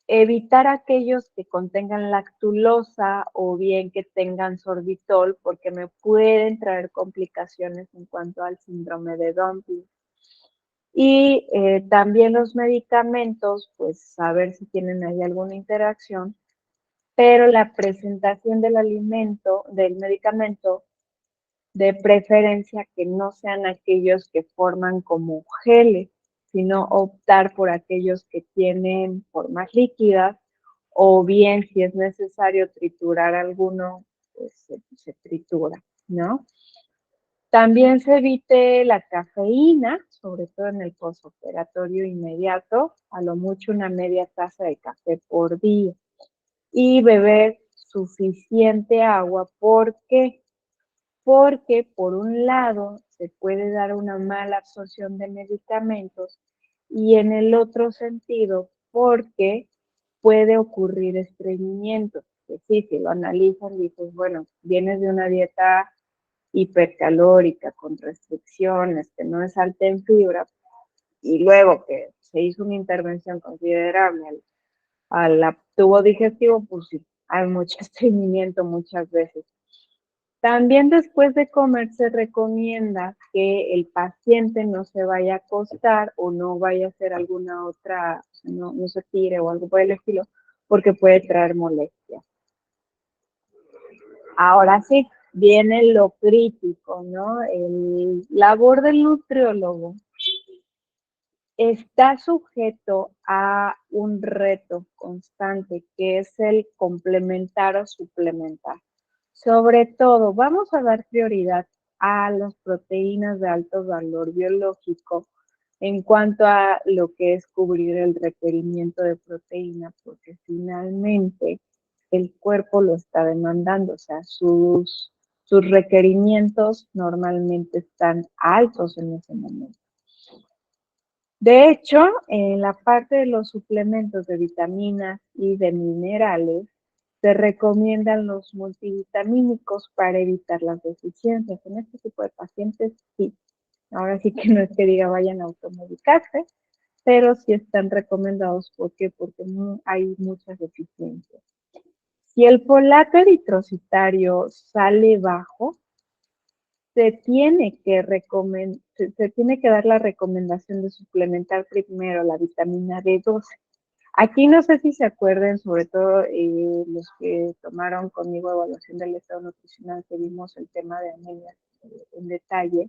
A: evitar aquellos que contengan lactulosa o bien que tengan sorbitol, porque me pueden traer complicaciones en cuanto al síndrome de Dumping. Y también los medicamentos, pues saber si tienen ahí alguna interacción, pero la presentación del alimento, del medicamento, de preferencia que no sean aquellos que forman como geles, sino optar por aquellos que tienen formas líquidas, o bien si es necesario triturar alguno, pues se tritura, ¿no? También se evite la cafeína, sobre todo en el postoperatorio inmediato, a lo mucho una media taza de café por día. Y beber suficiente agua. ¿Por qué? Porque por un lado se puede dar una mala absorción de medicamentos y en el otro sentido porque puede ocurrir estreñimiento. Que sí, si lo analizan, dices, bueno, vienes de una dieta hipercalórica, con restricciones, que no es alta en fibra, y luego que se hizo una intervención considerable al tubo digestivo, pues sí, hay mucho estreñimiento muchas veces. También después de comer se recomienda que el paciente no se vaya a acostar o no vaya a hacer alguna otra, no se tire o algo por el estilo, porque puede traer molestias. Ahora sí, viene lo crítico, ¿no? El labor del nutriólogo está sujeto a un reto constante, que es el complementar o suplementar. Sobre todo, vamos a dar prioridad a las proteínas de alto valor biológico en cuanto a lo que es cubrir el requerimiento de proteína, porque finalmente el cuerpo lo está demandando, o sea, sus requerimientos normalmente están altos en ese momento. De hecho, en la parte de los suplementos de vitaminas y de minerales, se recomiendan los multivitamínicos para evitar las deficiencias. En este tipo de pacientes, sí. Ahora sí que no es que diga vayan a automedicarse, pero sí están recomendados. ¿Por qué? Porque hay muchas deficiencias. Si el folato eritrocitario sale bajo, se tiene que dar la recomendación de suplementar primero la vitamina D12. Aquí no sé si se acuerden, sobre todo los que tomaron conmigo evaluación del estado nutricional, que vimos el tema de anemia en detalle.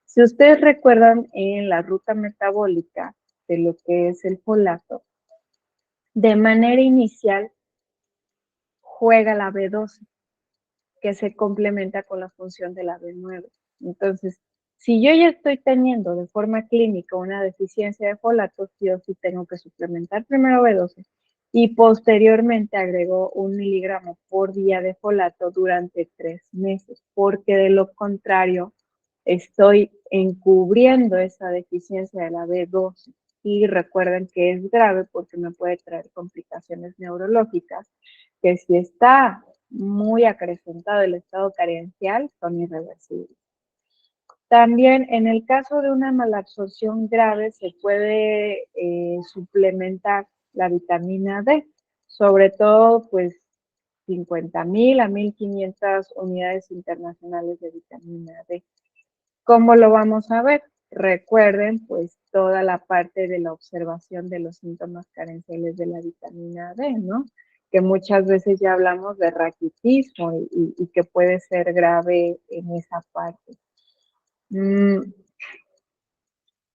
A: Si ustedes recuerdan en la ruta metabólica de lo que es el folato, de manera inicial juega la B12, que se complementa con la función de la B9. Entonces, si yo ya estoy teniendo de forma clínica una deficiencia de folato, sí o sí tengo que suplementar primero B12 y posteriormente agrego 1 miligramo por día de folato durante 3 meses, porque de lo contrario estoy encubriendo esa deficiencia de la B12. Y recuerden que es grave porque me puede traer complicaciones neurológicas, que si está muy acrecentado el estado carencial, son irreversibles. También en el caso de una malabsorción grave se puede suplementar la vitamina D, sobre todo pues 50,000 a 1,500 unidades internacionales de vitamina D. ¿Cómo lo vamos a ver? Recuerden pues toda la parte de la observación de los síntomas carenciales de la vitamina D, ¿no? Que muchas veces ya hablamos de raquitismo y que puede ser grave en esa parte.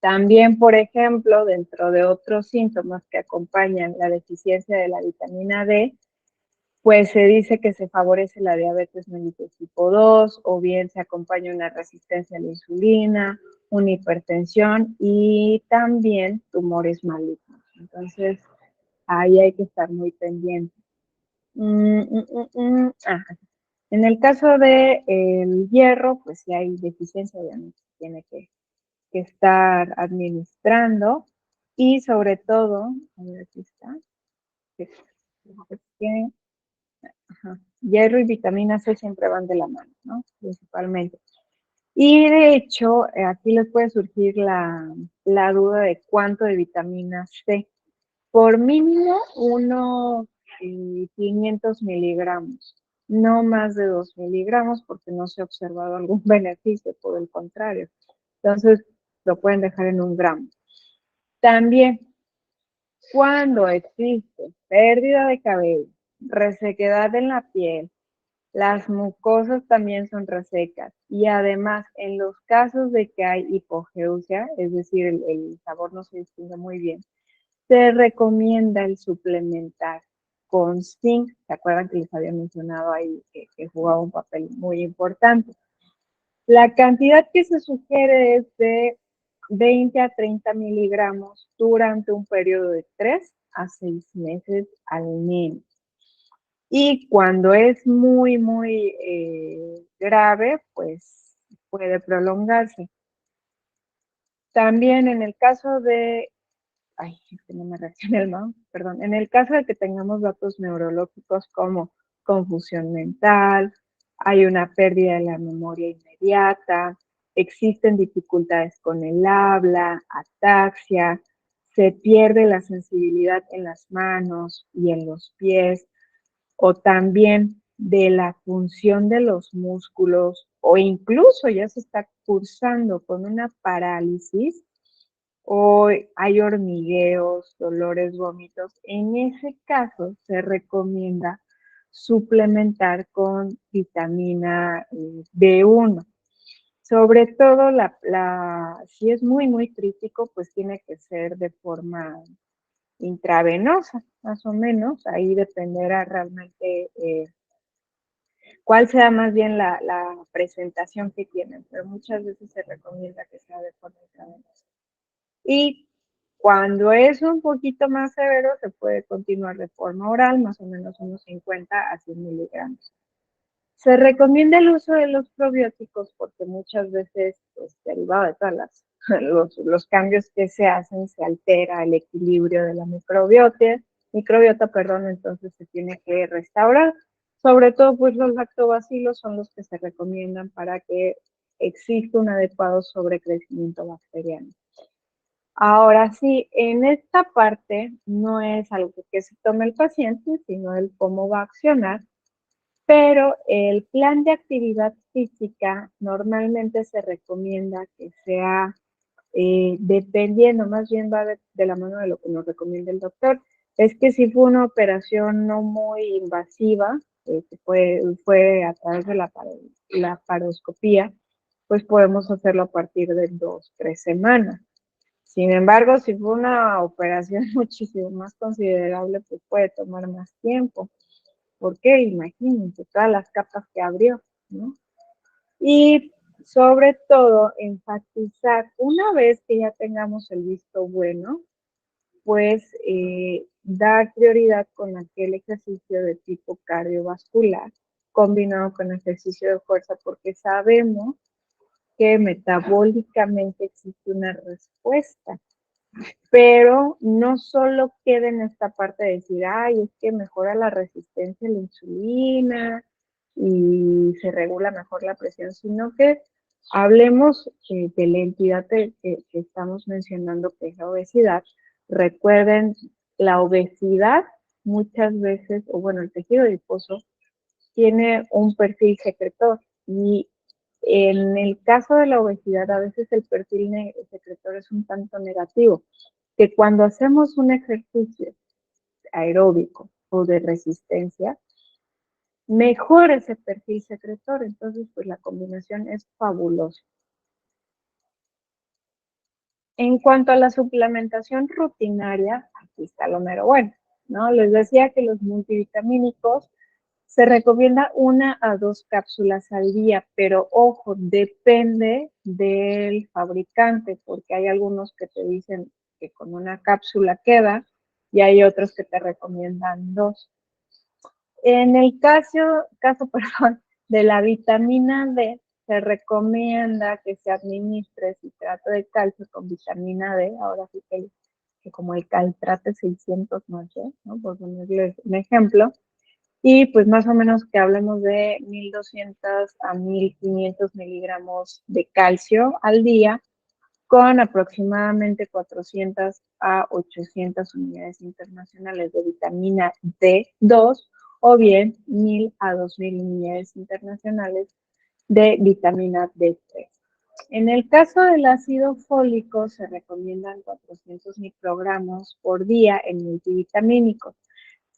A: También, por ejemplo, dentro de otros síntomas que acompañan la deficiencia de la vitamina D, pues se dice que se favorece la diabetes mellitus tipo 2 o bien se acompaña una resistencia a la insulina, una hipertensión y también tumores malignos. Entonces, ahí hay que estar muy pendiente. En el caso del hierro, pues si hay deficiencia, obviamente tiene que estar administrando y sobre todo, a ver, aquí está, que, que hierro y vitamina C siempre van de la mano, ¿no? Principalmente. Y de hecho, aquí les puede surgir la duda de cuánto de vitamina C. Por mínimo, unos 500 miligramos, no más de 2 miligramos, porque no se ha observado algún beneficio, por el contrario. Entonces, lo pueden dejar en 1 gramo. También, cuando existe pérdida de cabello, resequedad en la piel, las mucosas también son resecas y además en los casos de que hay hipogeusia, es decir, el sabor no se distingue muy bien, se recomienda el suplementar con zinc. ¿Se acuerdan que les había mencionado ahí que jugaba un papel muy importante? La cantidad que se sugiere es de 20 a 30 miligramos durante un periodo de 3 a 6 meses al menos. Y cuando es muy grave, pues puede prolongarse. También en el caso de, ay, es que no me reacciona el mouse, perdón, en el caso de que tengamos datos neurológicos como confusión mental, hay una pérdida de la memoria inmediata, existen dificultades con el habla, ataxia, se pierde la sensibilidad en las manos y en los pies, o también de la función de los músculos, o incluso ya se está cursando con una parálisis, o hay hormigueos, dolores, vómitos. En ese caso se recomienda suplementar con vitamina B1. Sobre todo, si es muy crítico, pues tiene que ser de forma intravenosa, más o menos. Ahí dependerá realmente cuál sea más bien la presentación que tienen, pero muchas veces se recomienda que sea de forma intravenosa. Y cuando es un poquito más severo, se puede continuar de forma oral, más o menos unos 50 a 100 miligramos. Se recomienda el uso de los probióticos porque muchas veces, pues, derivado de todas los cambios que se hacen, se altera el equilibrio de la microbiota, perdón, entonces se tiene que restaurar. Sobre todo, pues los lactobacilos son los que se recomiendan para que exista un adecuado sobrecrecimiento bacteriano. Ahora sí, en esta parte no es algo que se tome el paciente, sino el cómo va a accionar, pero el plan de actividad física normalmente se recomienda que sea dependiendo, más bien va de la mano de lo que nos recomienda el doctor. Es que si fue una operación no muy invasiva, que fue a través de la laparoscopía, pues podemos hacerlo a partir de 2, 3 semanas. Sin embargo, si fue una operación muchísimo más considerable, pues puede tomar más tiempo. ¿Por qué? Imagínense todas las capas que abrió, ¿no? Y sobre todo, enfatizar, una vez que ya tengamos el visto bueno, pues dar prioridad con aquel ejercicio de tipo cardiovascular combinado con ejercicio de fuerza, porque sabemos que metabólicamente existe una respuesta. Pero no solo queda en esta parte de decir, ay, es que mejora la resistencia a la insulina y se regula mejor la presión, sino que hablemos de la entidad que estamos mencionando, que es la obesidad. Recuerden, la obesidad muchas veces, o bueno, el tejido adiposo tiene un perfil secretor y en el caso de la obesidad a veces el perfil secretor es un tanto negativo, que cuando hacemos un ejercicio aeróbico o de resistencia, mejora ese perfil secretor, entonces pues la combinación es fabulosa. En cuanto a la suplementación rutinaria, aquí está lo mero bueno, ¿no? Les decía que los multivitamínicos se recomienda 1 a 2 cápsulas al día, pero ojo, depende del fabricante, porque hay algunos que te dicen que con 1 cápsula queda y hay otros que te recomiendan 2. En el caso perdón, de la vitamina D, se recomienda que se administre citrato de calcio con vitamina D, ahora sí que como el caltrate 600 noche, ¿no? Por ponerles un ejemplo, y pues más o menos que hablemos de 1200 a 1500 miligramos de calcio al día, con aproximadamente 400 a 800 unidades internacionales de vitamina D2 o bien 1000 a 2000 unidades internacionales de vitamina D3. En el caso del ácido fólico se recomiendan 400 microgramos por día en multivitamínicos.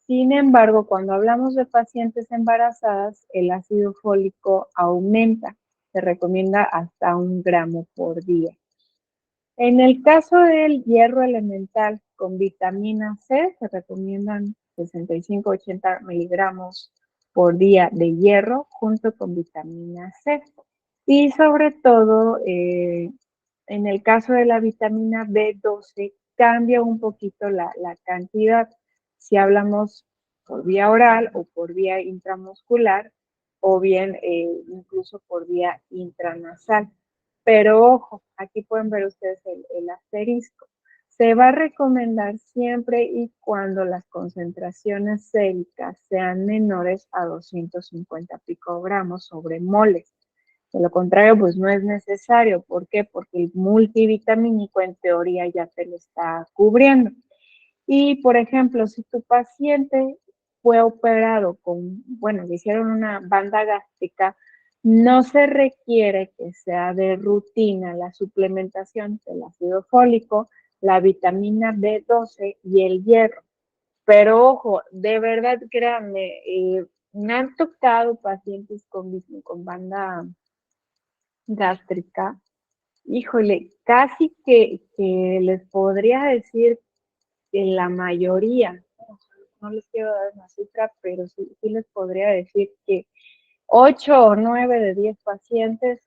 A: Sin embargo, cuando hablamos de pacientes embarazadas, el ácido fólico aumenta. Se recomienda hasta 1 gramo por día. En el caso del hierro elemental con vitamina C, se recomiendan 65-80 miligramos por día de hierro junto con vitamina C. Y sobre todo, en el caso de la vitamina B12, cambia un poquito la cantidad. Si hablamos por vía oral o por vía intramuscular, o bien incluso por vía intranasal. Pero ojo, aquí pueden ver ustedes el asterisco. Se va a recomendar siempre y cuando las concentraciones séricas sean menores a 250 picogramos sobre moles. De lo contrario, pues no es necesario. ¿Por qué? Porque el multivitamínico en teoría ya te lo está cubriendo. Y, por ejemplo, si tu paciente fue operado bueno, le hicieron una banda gástrica, no se requiere que sea de rutina la suplementación del ácido fólico, la vitamina B12 y el hierro. Pero ojo, de verdad, créanme, me han tocado pacientes con banda gástrica, híjole, casi que les podría decir que la mayoría, no les quiero dar una cifra, pero sí les podría decir que 8 o 9 de 10 pacientes,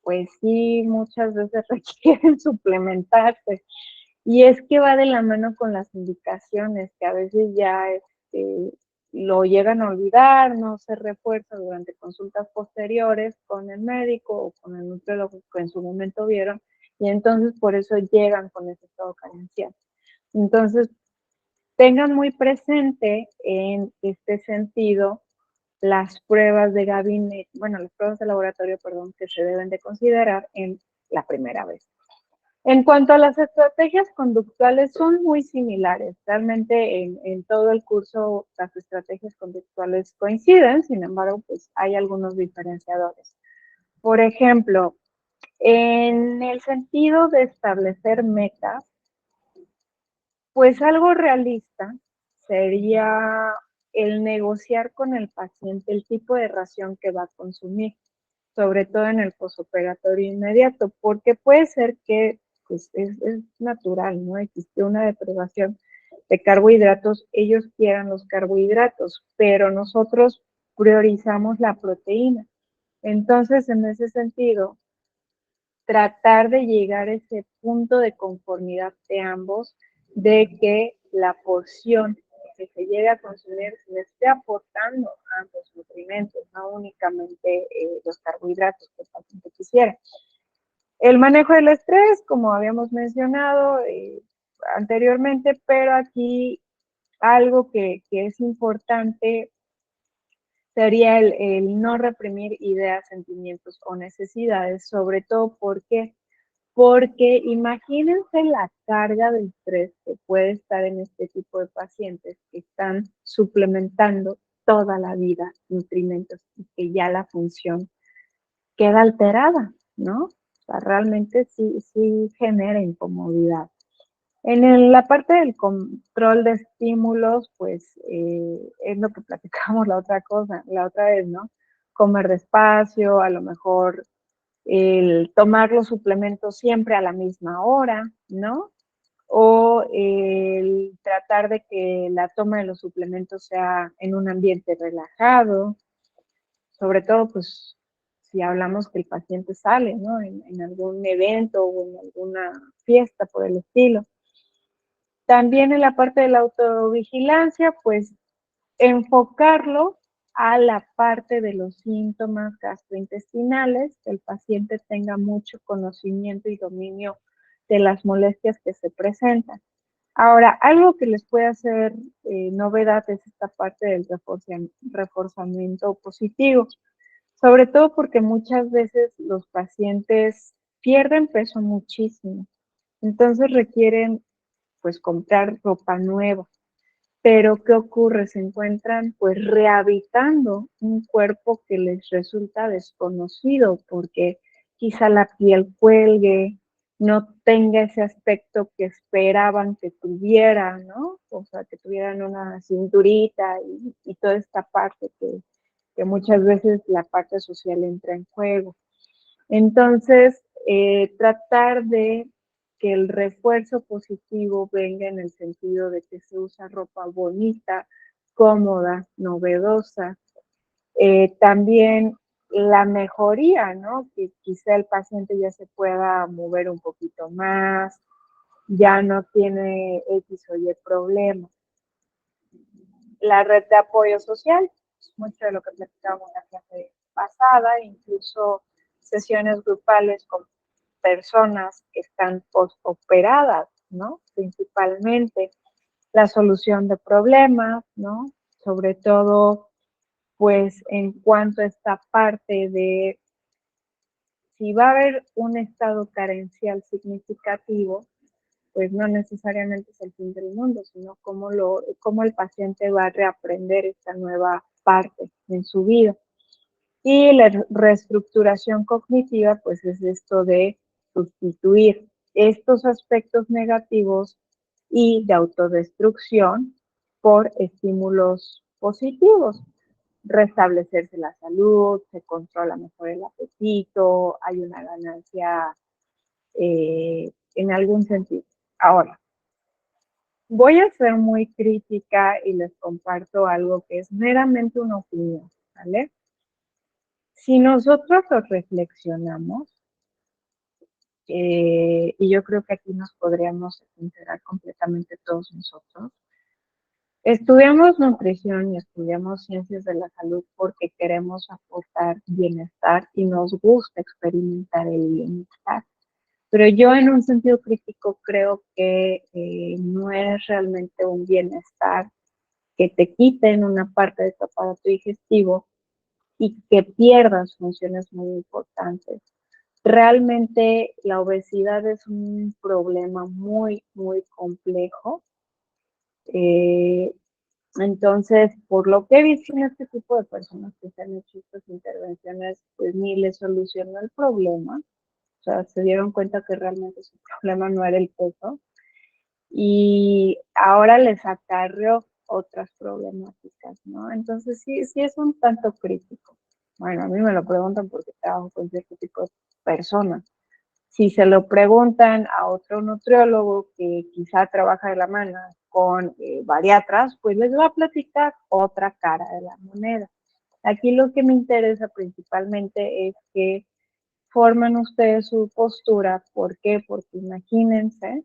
A: pues sí, muchas veces requieren suplementarse. Y es que va de la mano con las indicaciones, que a veces ya lo llegan a olvidar, no se refuerza durante consultas posteriores con el médico o con el nutriólogo que en su momento vieron, y entonces por eso llegan con ese estado carencial. Entonces, tengan muy presente en este sentido las pruebas de gabinete, bueno, las pruebas de laboratorio, perdón, que se deben de considerar en la primera vez. En cuanto a las estrategias conductuales, son muy similares. Realmente en todo el curso las estrategias conductuales coinciden, sin embargo, pues hay algunos diferenciadores. Por ejemplo, en el sentido de establecer metas, pues algo realista sería el negociar con el paciente el tipo de ración que va a consumir, sobre todo en el posoperatorio inmediato, porque puede ser que pues, es natural, ¿no? Existe una deprivación de carbohidratos, ellos quieran los carbohidratos, pero nosotros priorizamos la proteína. Entonces, en ese sentido, tratar de llegar a ese punto de conformidad de ambos, de que la porción que se llegue a consumir le esté aportando ambos nutrimentos, no únicamente los carbohidratos que el paciente quisiera. El manejo del estrés, como habíamos mencionado anteriormente, pero aquí algo que es importante sería el no reprimir ideas, sentimientos o necesidades, sobre todo porque imagínense la carga de estrés que puede estar en este tipo de pacientes que están suplementando toda la vida nutrimentos y que ya la función queda alterada, ¿no? O sea, realmente sí genera incomodidad. La parte del control de estímulos, pues es lo que platicamos la otra vez, ¿no? Comer despacio, a lo mejor el tomar los suplementos siempre a la misma hora, ¿no? O el tratar de que la toma de los suplementos sea en un ambiente relajado, sobre todo, pues, si hablamos que el paciente sale, ¿no? En algún evento o en alguna fiesta por el estilo. También en la parte de la autovigilancia, pues, enfocarlo a la parte de los síntomas gastrointestinales, que el paciente tenga mucho conocimiento y dominio de las molestias que se presentan. Ahora, algo que les puede hacer novedad es esta parte del reforzamiento positivo, sobre todo porque muchas veces los pacientes pierden peso muchísimo, entonces requieren pues comprar ropa nueva. Pero ¿qué ocurre? Se encuentran pues rehabilitando un cuerpo que les resulta desconocido porque quizá la piel cuelgue, no tenga ese aspecto que esperaban que tuviera, ¿no? O sea, que tuvieran una cinturita y toda esta parte que muchas veces la parte social entra en juego. Entonces, tratar de que el refuerzo positivo venga en el sentido de que se usa ropa bonita, cómoda, novedosa. También la mejoría, ¿no? Que quizá el paciente ya se pueda mover un poquito más, ya no tiene X o Y problema. La red de apoyo social, mucho de lo que platicábamos en la clase pasada, incluso sesiones grupales con personas que están postoperadas, ¿no? Principalmente la solución de problemas, ¿no? Sobre todo, pues, en cuanto a esta parte de si va a haber un estado carencial significativo, pues no necesariamente es el fin del mundo, sino cómo el paciente va a reaprender esta nueva parte en su vida. Y la reestructuración cognitiva, pues es esto de sustituir estos aspectos negativos y de autodestrucción por estímulos positivos. Restablecerse la salud, se controla mejor el apetito, hay una ganancia en algún sentido. Ahora, voy a ser muy crítica y les comparto algo que es meramente una opinión, ¿vale? Si nosotros lo reflexionamos, y yo creo que aquí nos podríamos integrar completamente todos nosotros, estudiamos nutrición y estudiamos ciencias de la salud porque queremos aportar bienestar y nos gusta experimentar el bienestar. Pero yo en un sentido crítico creo que no es realmente un bienestar que te quiten una parte de tu aparato digestivo y que pierdas funciones muy importantes. Realmente la obesidad es un problema muy, muy complejo. Eh, entonces, por lo que he visto en este tipo de personas que se han hecho estas intervenciones, pues ni les solucionó el problema. O sea, se dieron cuenta que realmente su problema no era el peso. Y ahora les acarreó otras problemáticas, ¿no? Entonces, sí es un tanto crítico. Bueno, a mí me lo preguntan porque trabajo con cierto tipo de personas. Si se lo preguntan a otro nutriólogo que quizá trabaja de la mano con bariatras, pues les va a platicar otra cara de la moneda. Aquí lo que me interesa principalmente es que formen ustedes su postura. ¿Por qué? Porque imagínense,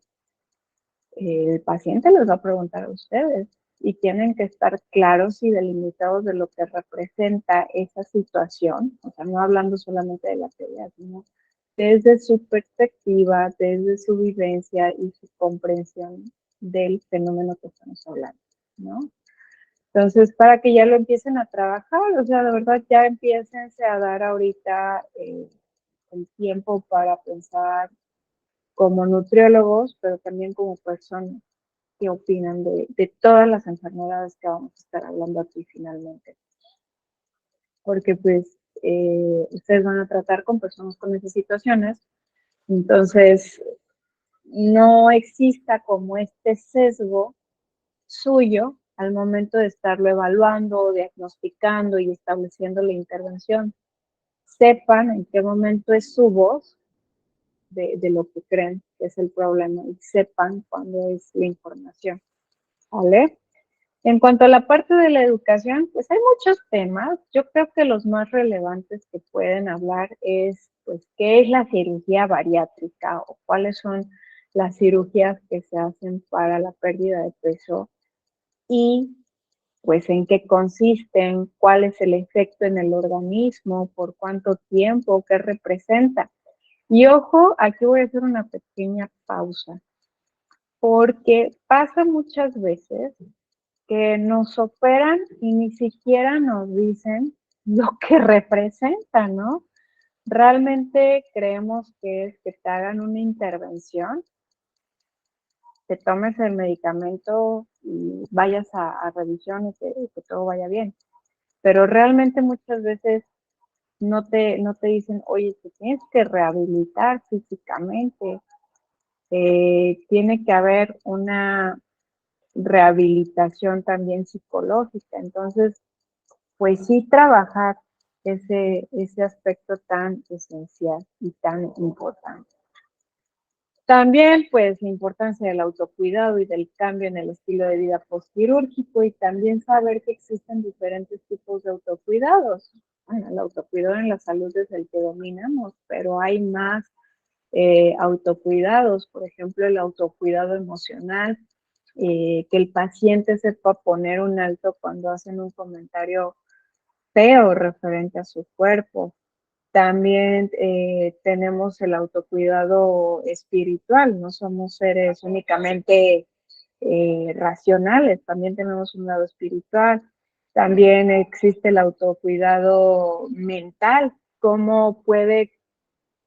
A: el paciente les va a preguntar a ustedes y tienen que estar claros y delimitados de lo que representa esa situación, o sea, no hablando solamente de la teoría, sino desde su perspectiva, desde su vivencia y su comprensión del fenómeno que estamos hablando, ¿no? Entonces, para que ya lo empiecen a trabajar, o sea, de verdad ya empiecen a dar ahorita el tiempo para pensar como nutriólogos, pero también como personas que opinan de todas las enfermedades que vamos a estar hablando aquí finalmente. Porque pues ustedes van a tratar con personas con esas situaciones, entonces no exista como este sesgo suyo al momento de estarlo evaluando, diagnosticando y estableciendo la intervención. sepan en qué momento es su voz de lo que creen que es el problema y sepan cuándo es la información, ¿vale? En cuanto a la parte de la educación, pues hay muchos temas. Yo creo que los más relevantes que pueden hablar es, pues, qué es la cirugía bariátrica o cuáles son las cirugías que se hacen para la pérdida de peso y, pues, en qué consisten, cuál es el efecto en el organismo, por cuánto tiempo, qué representa. Y ojo, aquí voy a hacer una pequeña pausa, porque pasa muchas veces que nos operan y ni siquiera nos dicen lo que representa, ¿no? Realmente creemos que es que te hagan una intervención, te tomes el medicamento y vayas a revisión y que todo vaya bien. Pero realmente muchas veces no te dicen, oye, te tienes que rehabilitar físicamente, tiene que haber una rehabilitación también psicológica. Entonces, pues sí trabajar ese aspecto tan esencial y tan importante. También, pues, la importancia del autocuidado y del cambio en el estilo de vida postquirúrgico y también saber que existen diferentes tipos de autocuidados. Bueno, el autocuidado en la salud es el que dominamos, pero hay más autocuidados, por ejemplo, el autocuidado emocional, que el paciente sepa poner un alto cuando hacen un comentario feo referente a su cuerpo. También tenemos el autocuidado espiritual, no somos seres únicamente racionales, también tenemos un lado espiritual. También existe el autocuidado mental, cómo puede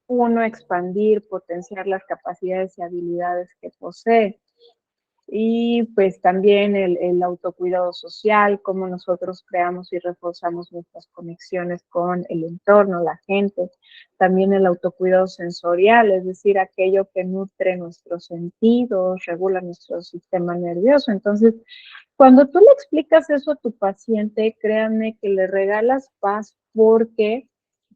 A: uno expandir, potenciar las capacidades y habilidades que posee. Y pues también el autocuidado social, cómo nosotros creamos y reforzamos nuestras conexiones con el entorno, la gente. También el autocuidado sensorial, es decir, aquello que nutre nuestros sentidos, regula nuestro sistema nervioso. Entonces, cuando tú le explicas eso a tu paciente, créanme que le regalas paz porque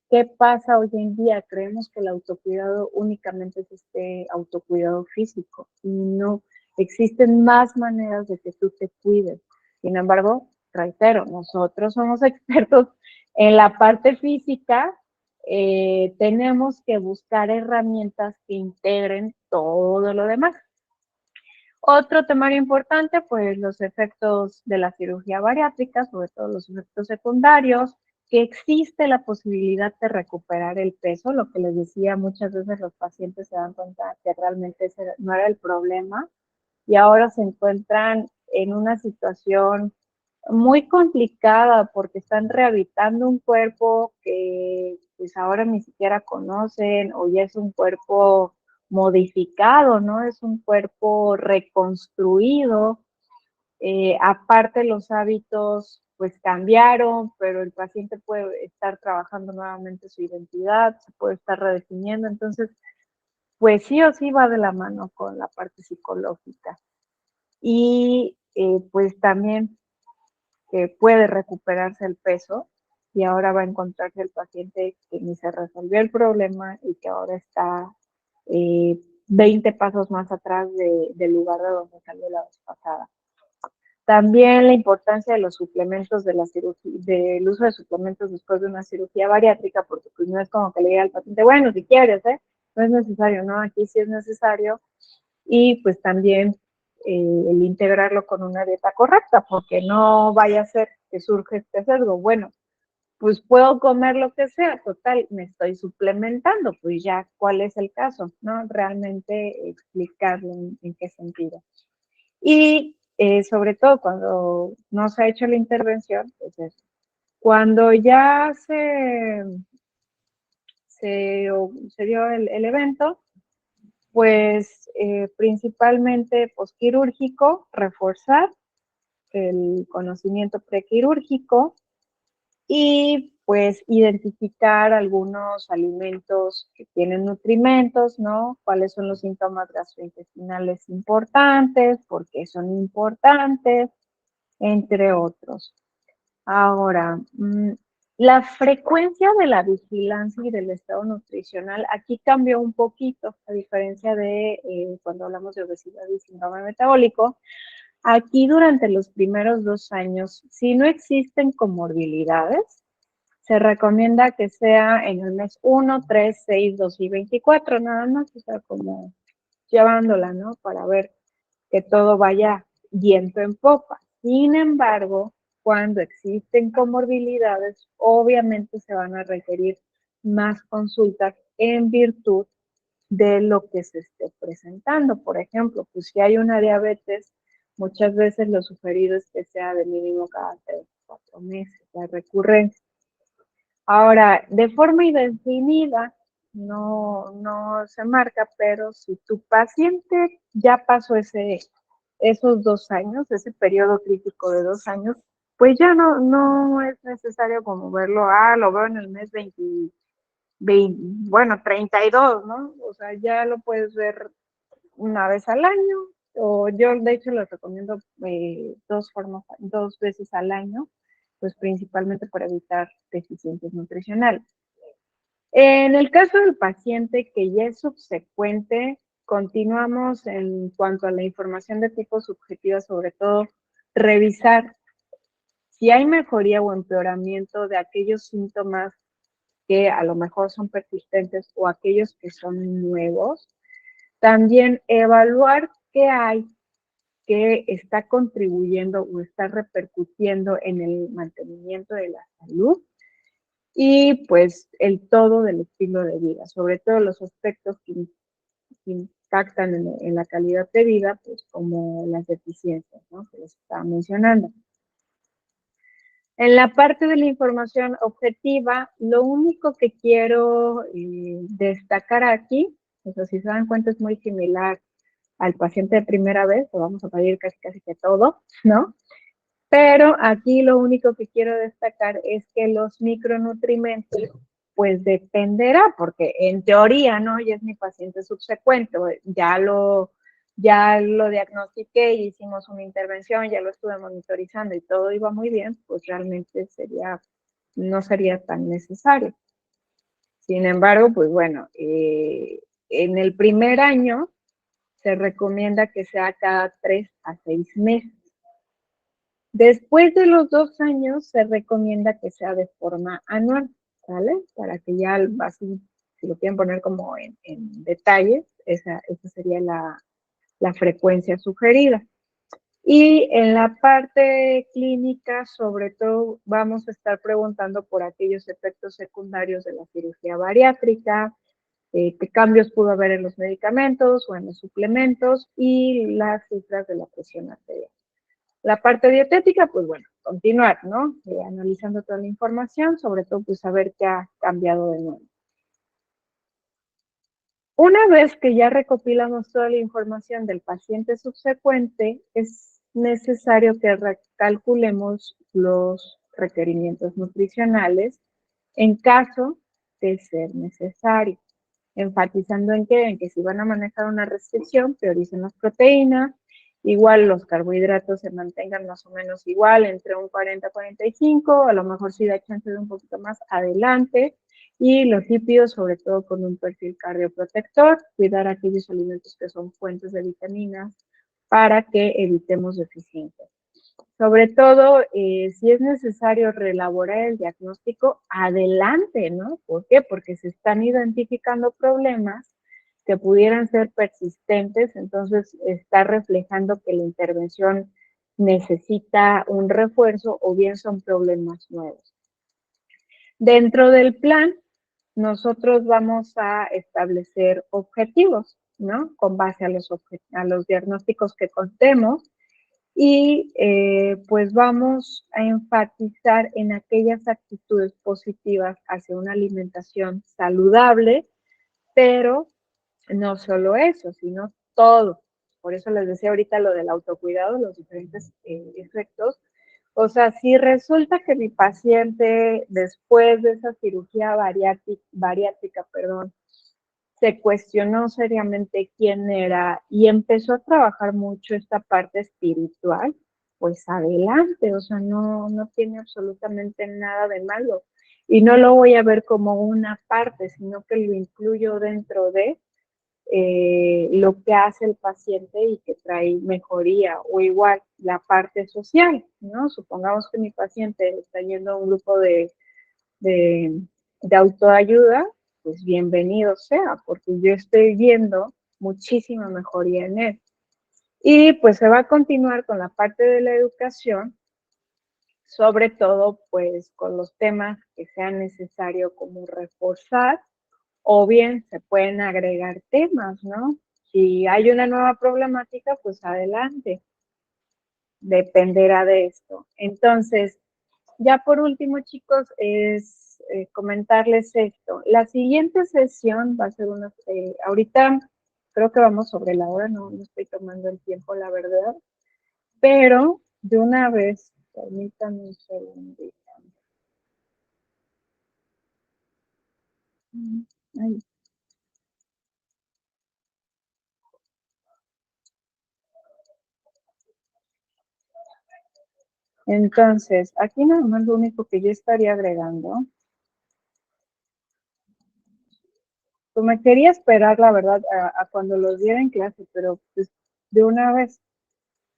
A: ¿qué pasa hoy en día? Creemos que el autocuidado únicamente es este autocuidado físico y no existen más maneras de que tú te cuides. Sin embargo, reitero, nosotros somos expertos en la parte física, tenemos que buscar herramientas que integren todo lo demás. Otro temario importante, pues los efectos de la cirugía bariátrica, sobre todo los efectos secundarios, que existe la posibilidad de recuperar el peso, lo que les decía, muchas veces los pacientes se dan cuenta que realmente ese no era el problema y ahora se encuentran en una situación muy complicada porque están rehabilitando un cuerpo que pues ahora ni siquiera conocen o ya es un cuerpo modificado, ¿no? Es un cuerpo reconstruido. Aparte los hábitos pues cambiaron, pero el paciente puede estar trabajando nuevamente su identidad, se puede estar redefiniendo, entonces pues sí o sí va de la mano con la parte psicológica. Y pues también que puede recuperarse el peso y ahora va a encontrarse el paciente que ni se resolvió el problema y que ahora está 20 pasos más atrás del lugar de donde salió la vez pasada. También la importancia de los suplementos de la cirugía, del uso de suplementos después de una cirugía bariátrica, porque pues no es como que le diga al paciente, bueno, si quieres, no es necesario, ¿no? Aquí sí es necesario. Y pues también el integrarlo con una dieta correcta, porque no vaya a ser que surja este sesgo. Bueno, pues puedo comer lo que sea, total, me estoy suplementando, pues ya, ¿cuál es el caso? ¿No? Realmente explicarlo en qué sentido. Y sobre todo cuando no se ha hecho la intervención, pues eso. Cuando ya se dio el evento, pues principalmente posquirúrgico, reforzar el conocimiento prequirúrgico y pues identificar algunos alimentos que tienen nutrimentos, ¿no? ¿Cuáles son los síntomas gastrointestinales importantes? ¿Por qué son importantes? Entre otros. Ahora, La frecuencia de la vigilancia y del estado nutricional aquí cambió un poquito, a diferencia de cuando hablamos de obesidad y síndrome metabólico. Aquí durante los primeros 2 años, si no existen comorbilidades, se recomienda que sea en el mes 1, 3, 6, 2 y 24, nada más, o sea, como llevándola, ¿no? Para ver que todo vaya viento en popa. Sin embargo, cuando existen comorbilidades, obviamente se van a requerir más consultas en virtud de lo que se esté presentando. Por ejemplo, pues si hay una diabetes, muchas veces lo sugerido es que sea de mínimo cada 3 o 4 meses, la recurrencia. Ahora, de forma indefinida, no se marca, pero si tu paciente ya pasó esos 2 años, ese periodo crítico de 2 años, pues ya no es necesario como verlo, lo veo en el mes 32, ¿no? O sea, ya lo puedes ver una vez al año, o yo de hecho lo recomiendo 2 veces al año, pues principalmente para evitar deficiencias nutricionales. En el caso del paciente que ya es subsecuente, continuamos en cuanto a la información de tipo subjetiva, sobre todo revisar si hay mejoría o empeoramiento de aquellos síntomas que a lo mejor son persistentes o aquellos que son nuevos. También evaluar qué hay que está contribuyendo o está repercutiendo en el mantenimiento de la salud y pues el todo del estilo de vida, sobre todo los aspectos que impactan en la calidad de vida, pues como las deficiencias, ¿no? Que les estaba mencionando. En la parte de la información objetiva, lo único que quiero destacar aquí, o sea, si se dan cuenta es muy similar al paciente de primera vez, lo vamos a pedir casi que todo, ¿no? Pero aquí lo único que quiero destacar es que los micronutrientes, pues dependerá, porque en teoría, ¿no? Ya es mi paciente subsecuente, ya lo diagnostiqué y hicimos una intervención, ya lo estuve monitorizando y todo iba muy bien, pues realmente no sería tan necesario. Sin embargo, pues bueno, en el primer año se recomienda que sea cada 3 a 6 meses. Después de los 2 años se recomienda que sea de forma anual, ¿vale? Para que ya así, si lo quieren poner como en detalles, esa sería la frecuencia sugerida. Y en la parte clínica, sobre todo, vamos a estar preguntando por aquellos efectos secundarios de la cirugía bariátrica, qué cambios pudo haber en los medicamentos o en los suplementos y las cifras de la presión arterial. La parte dietética, pues bueno, continuar, ¿no? Analizando toda la información, sobre todo pues saber qué ha cambiado de nuevo. Una vez que ya recopilamos toda la información del paciente subsecuente, es necesario que recalculemos los requerimientos nutricionales en caso de ser necesario. Enfatizando en que si van a manejar una restricción, prioricen las proteínas, igual los carbohidratos se mantengan más o menos igual, entre un 40-45, a lo mejor si da chance de un poquito más adelante, y los lípidos, sobre todo con un perfil cardioprotector, cuidar aquellos alimentos que son fuentes de vitaminas para que evitemos deficiencias. Sobre todo, si es necesario reelaborar el diagnóstico, adelante, ¿no? ¿Por qué? Porque se están identificando problemas que pudieran ser persistentes, entonces está reflejando que la intervención necesita un refuerzo o bien son problemas nuevos. Dentro del plan, nosotros vamos a establecer objetivos, ¿no? Con base a los diagnósticos que contemos y pues vamos a enfatizar en aquellas actitudes positivas hacia una alimentación saludable, pero no solo eso, sino todo. Por eso les decía ahorita lo del autocuidado, los diferentes efectos. O sea, si resulta que mi paciente después de esa cirugía bariátrica, se cuestionó seriamente quién era y empezó a trabajar mucho esta parte espiritual, pues adelante, o sea, no tiene absolutamente nada de malo. y no lo voy a ver como una parte, sino que lo incluyo dentro de lo que hace el paciente y que trae mejoría, o igual la parte social, ¿no? Supongamos que mi paciente está yendo a un grupo de, de autoayuda, pues bienvenido sea, porque yo estoy viendo muchísima mejoría en él. Y pues se va a continuar con la parte de la educación, sobre todo pues con los temas que sean necesario como reforzar, o bien se pueden agregar temas, ¿no? Si hay una nueva problemática, pues adelante, dependerá de esto. Entonces, ya por último, chicos, es comentarles esto. La siguiente sesión va a ser una, ahorita creo que vamos sobre la hora, no estoy tomando el tiempo, la verdad, pero de una vez, permítanme un segundito. Ay. Entonces, aquí nada más lo único que yo estaría agregando, pues me quería esperar, la verdad, a cuando los diera en clase, pero pues de una vez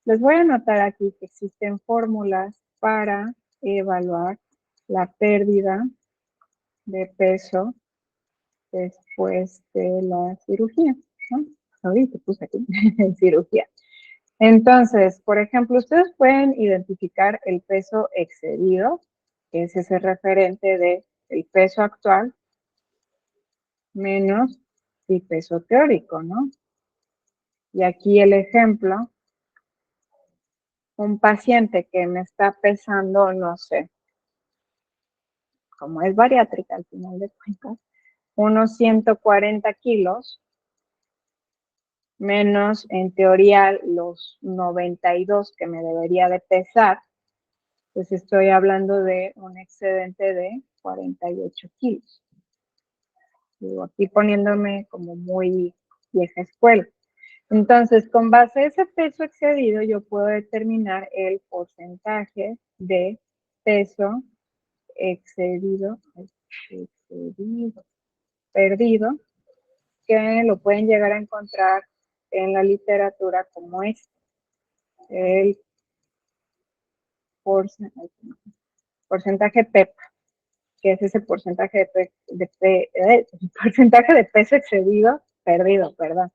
A: les voy a anotar aquí que existen fórmulas para evaluar la pérdida de peso después de la cirugía, ¿no? Ahorita puse aquí, cirugía. Entonces, por ejemplo, ustedes pueden identificar el peso excedido, que es ese referente de el peso actual menos el peso teórico, ¿no? Y aquí el ejemplo, un paciente que me está pesando, no sé, como es bariátrica al final de cuentas, unos 140 kilos, menos en teoría los 92 que me debería de pesar, pues estoy hablando de un excedente de 48 kilos. Digo, aquí poniéndome como muy vieja escuela. Entonces, con base a ese peso excedido, yo puedo determinar el porcentaje de peso excedido, excedido, perdido, que lo pueden llegar a encontrar en la literatura como este, el porcentaje PEPA, que es ese porcentaje porcentaje de peso excedido, perdido, perdón,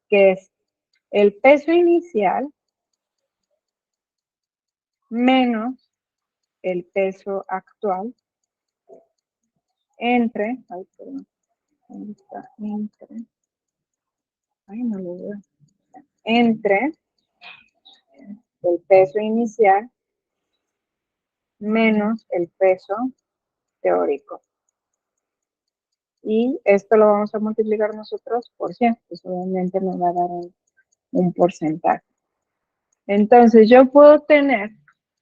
A: que es el peso inicial menos el peso actual entre, ay, perdón, ay, no lo veo, entre el peso inicial menos el peso teórico. Y esto lo vamos a multiplicar nosotros por 100, pues obviamente nos va a dar un porcentaje. Entonces yo puedo tener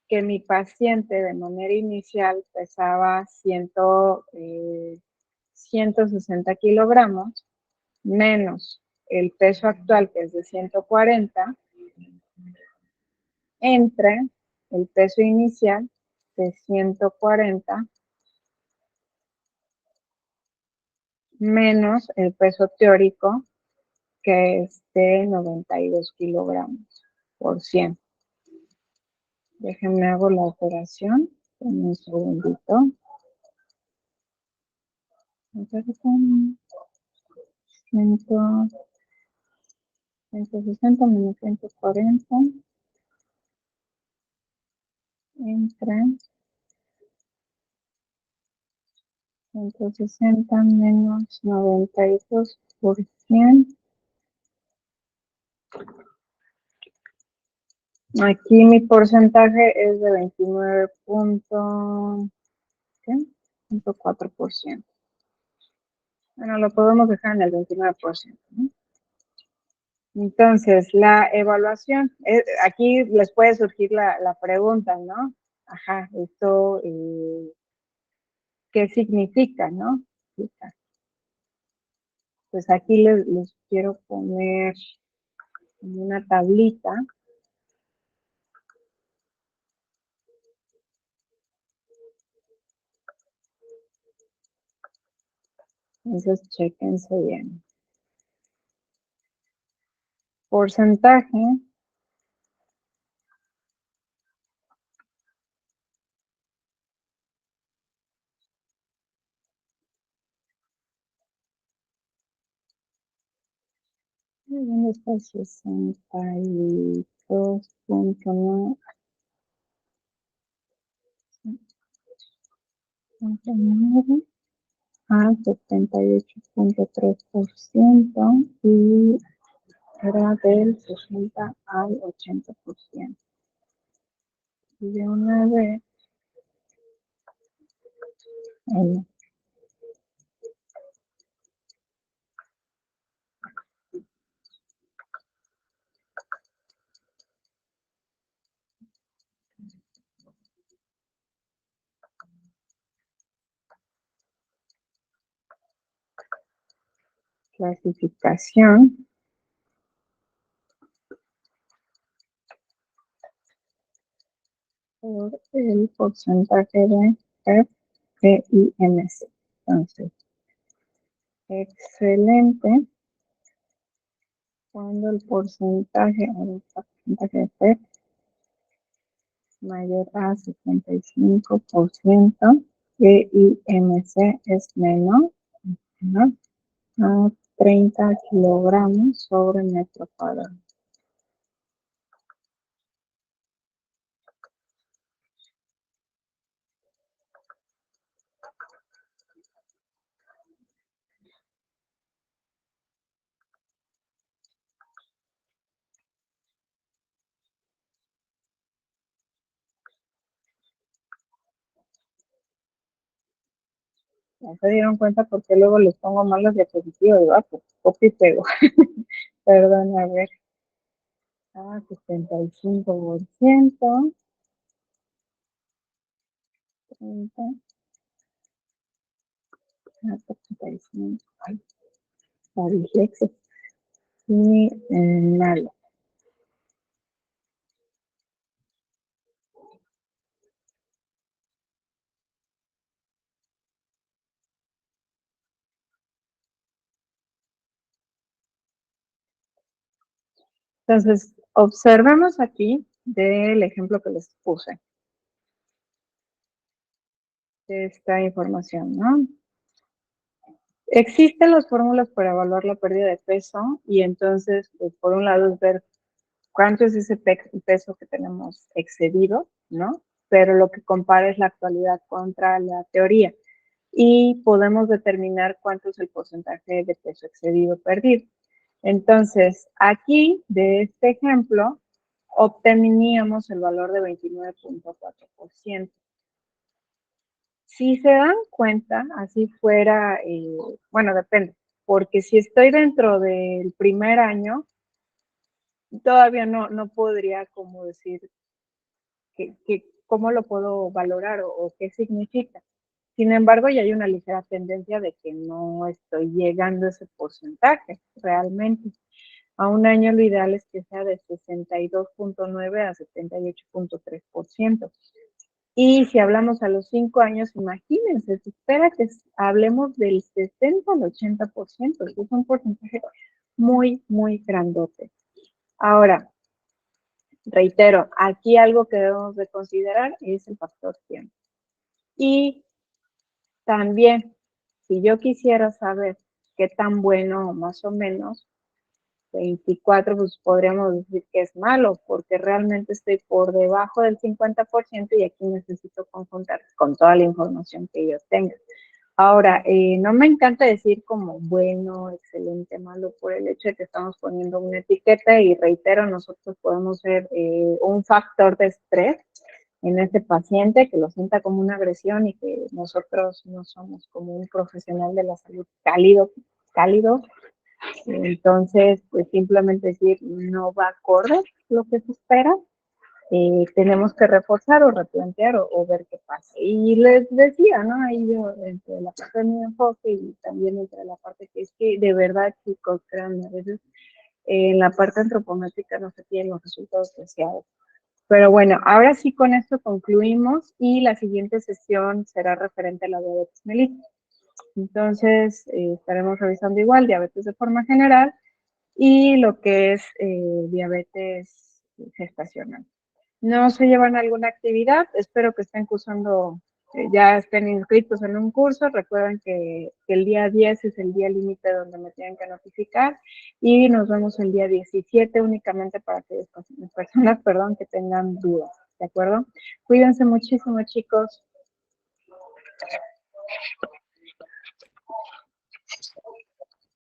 A: que mi paciente de manera inicial pesaba 160 kilogramos, menos el peso actual, que es de 140, entre el peso inicial de 140 menos el peso teórico, que es de 92 kilogramos por 100. Déjenme hago la operación en un segundito. 160 menos 140 entre 160 menos 92%. Aquí mi porcentaje es de 29.4%. Bueno, lo podemos dejar en el 29%, ¿no? Entonces, la evaluación, aquí les puede surgir la pregunta, ¿no? Ajá, esto, ¿qué significa, no? Pues aquí les quiero poner una tablita. Entonces, chéquense bien. Porcentaje ¿dónde está? 62.9 a 78.3% y era del 60 al 80%. Y de una vez, en clasificación por el porcentaje de FPIMC. Entonces, excelente cuando el porcentaje de FP mayor a 75%, PIMC es menor, ¿no?, a 30 kilogramos sobre metro cuadrado. ¿Ya se dieron cuenta por qué luego les pongo mal los diapositivos? Pues copio y pego. Perdón, a ver. 75%. 30, 75. Ay, la dislexia. Y nada. Entonces, observemos aquí del ejemplo que les puse, de esta información, ¿no? Existen las fórmulas para evaluar la pérdida de peso y entonces, pues, por un lado es ver cuánto es ese peso que tenemos excedido, ¿no? Pero lo que compara es la actualidad contra la teoría y podemos determinar cuánto es el porcentaje de peso excedido perdido. Entonces, aquí, de este ejemplo, obteníamos el valor de 29.4%. Si se dan cuenta, así fuera, bueno, depende, porque si estoy dentro del primer año, todavía no podría como decir cómo lo puedo valorar o qué significa. Sin embargo, ya hay una ligera tendencia de que no estoy llegando a ese porcentaje realmente. A un año lo ideal es que sea de 62.9 a 78.3%. Y si hablamos a los 5 años, imagínense, se espera que hablemos del 60 al 80%, que es un porcentaje muy, muy grandote. Ahora, reitero, aquí algo que debemos de considerar es el factor tiempo. Y también, si yo quisiera saber qué tan bueno o más o menos, 24, pues podríamos decir que es malo, porque realmente estoy por debajo del 50% y aquí necesito confrontar con toda la información que yo tenga. Ahora, no me encanta decir como bueno, excelente, malo, por el hecho de que estamos poniendo una etiqueta y reitero, nosotros podemos ser un factor de estrés en este paciente que lo sienta como una agresión y que nosotros no somos como un profesional de la salud cálido. Entonces, pues simplemente decir no va acorde lo que se espera. Tenemos que reforzar o replantear o ver qué pasa. Y les decía, ¿no? Ahí yo, entre la parte de mi enfoque y también entre la parte que es que de verdad, chicos, créanme, a veces en la parte antropométrica no se tienen los resultados deseados. Pero bueno, ahora sí con esto concluimos y la siguiente sesión será referente a la diabetes mellitus. Entonces, estaremos revisando igual diabetes de forma general y lo que es diabetes gestacional. No se llevan alguna actividad, espero que estén cursando, ya estén inscritos en un curso. Recuerden que el día 10 es el día límite donde me tienen que notificar y nos vemos el día 17 únicamente para aquellas personas, perdón, que tengan dudas, ¿de acuerdo? Cuídense muchísimo, chicos.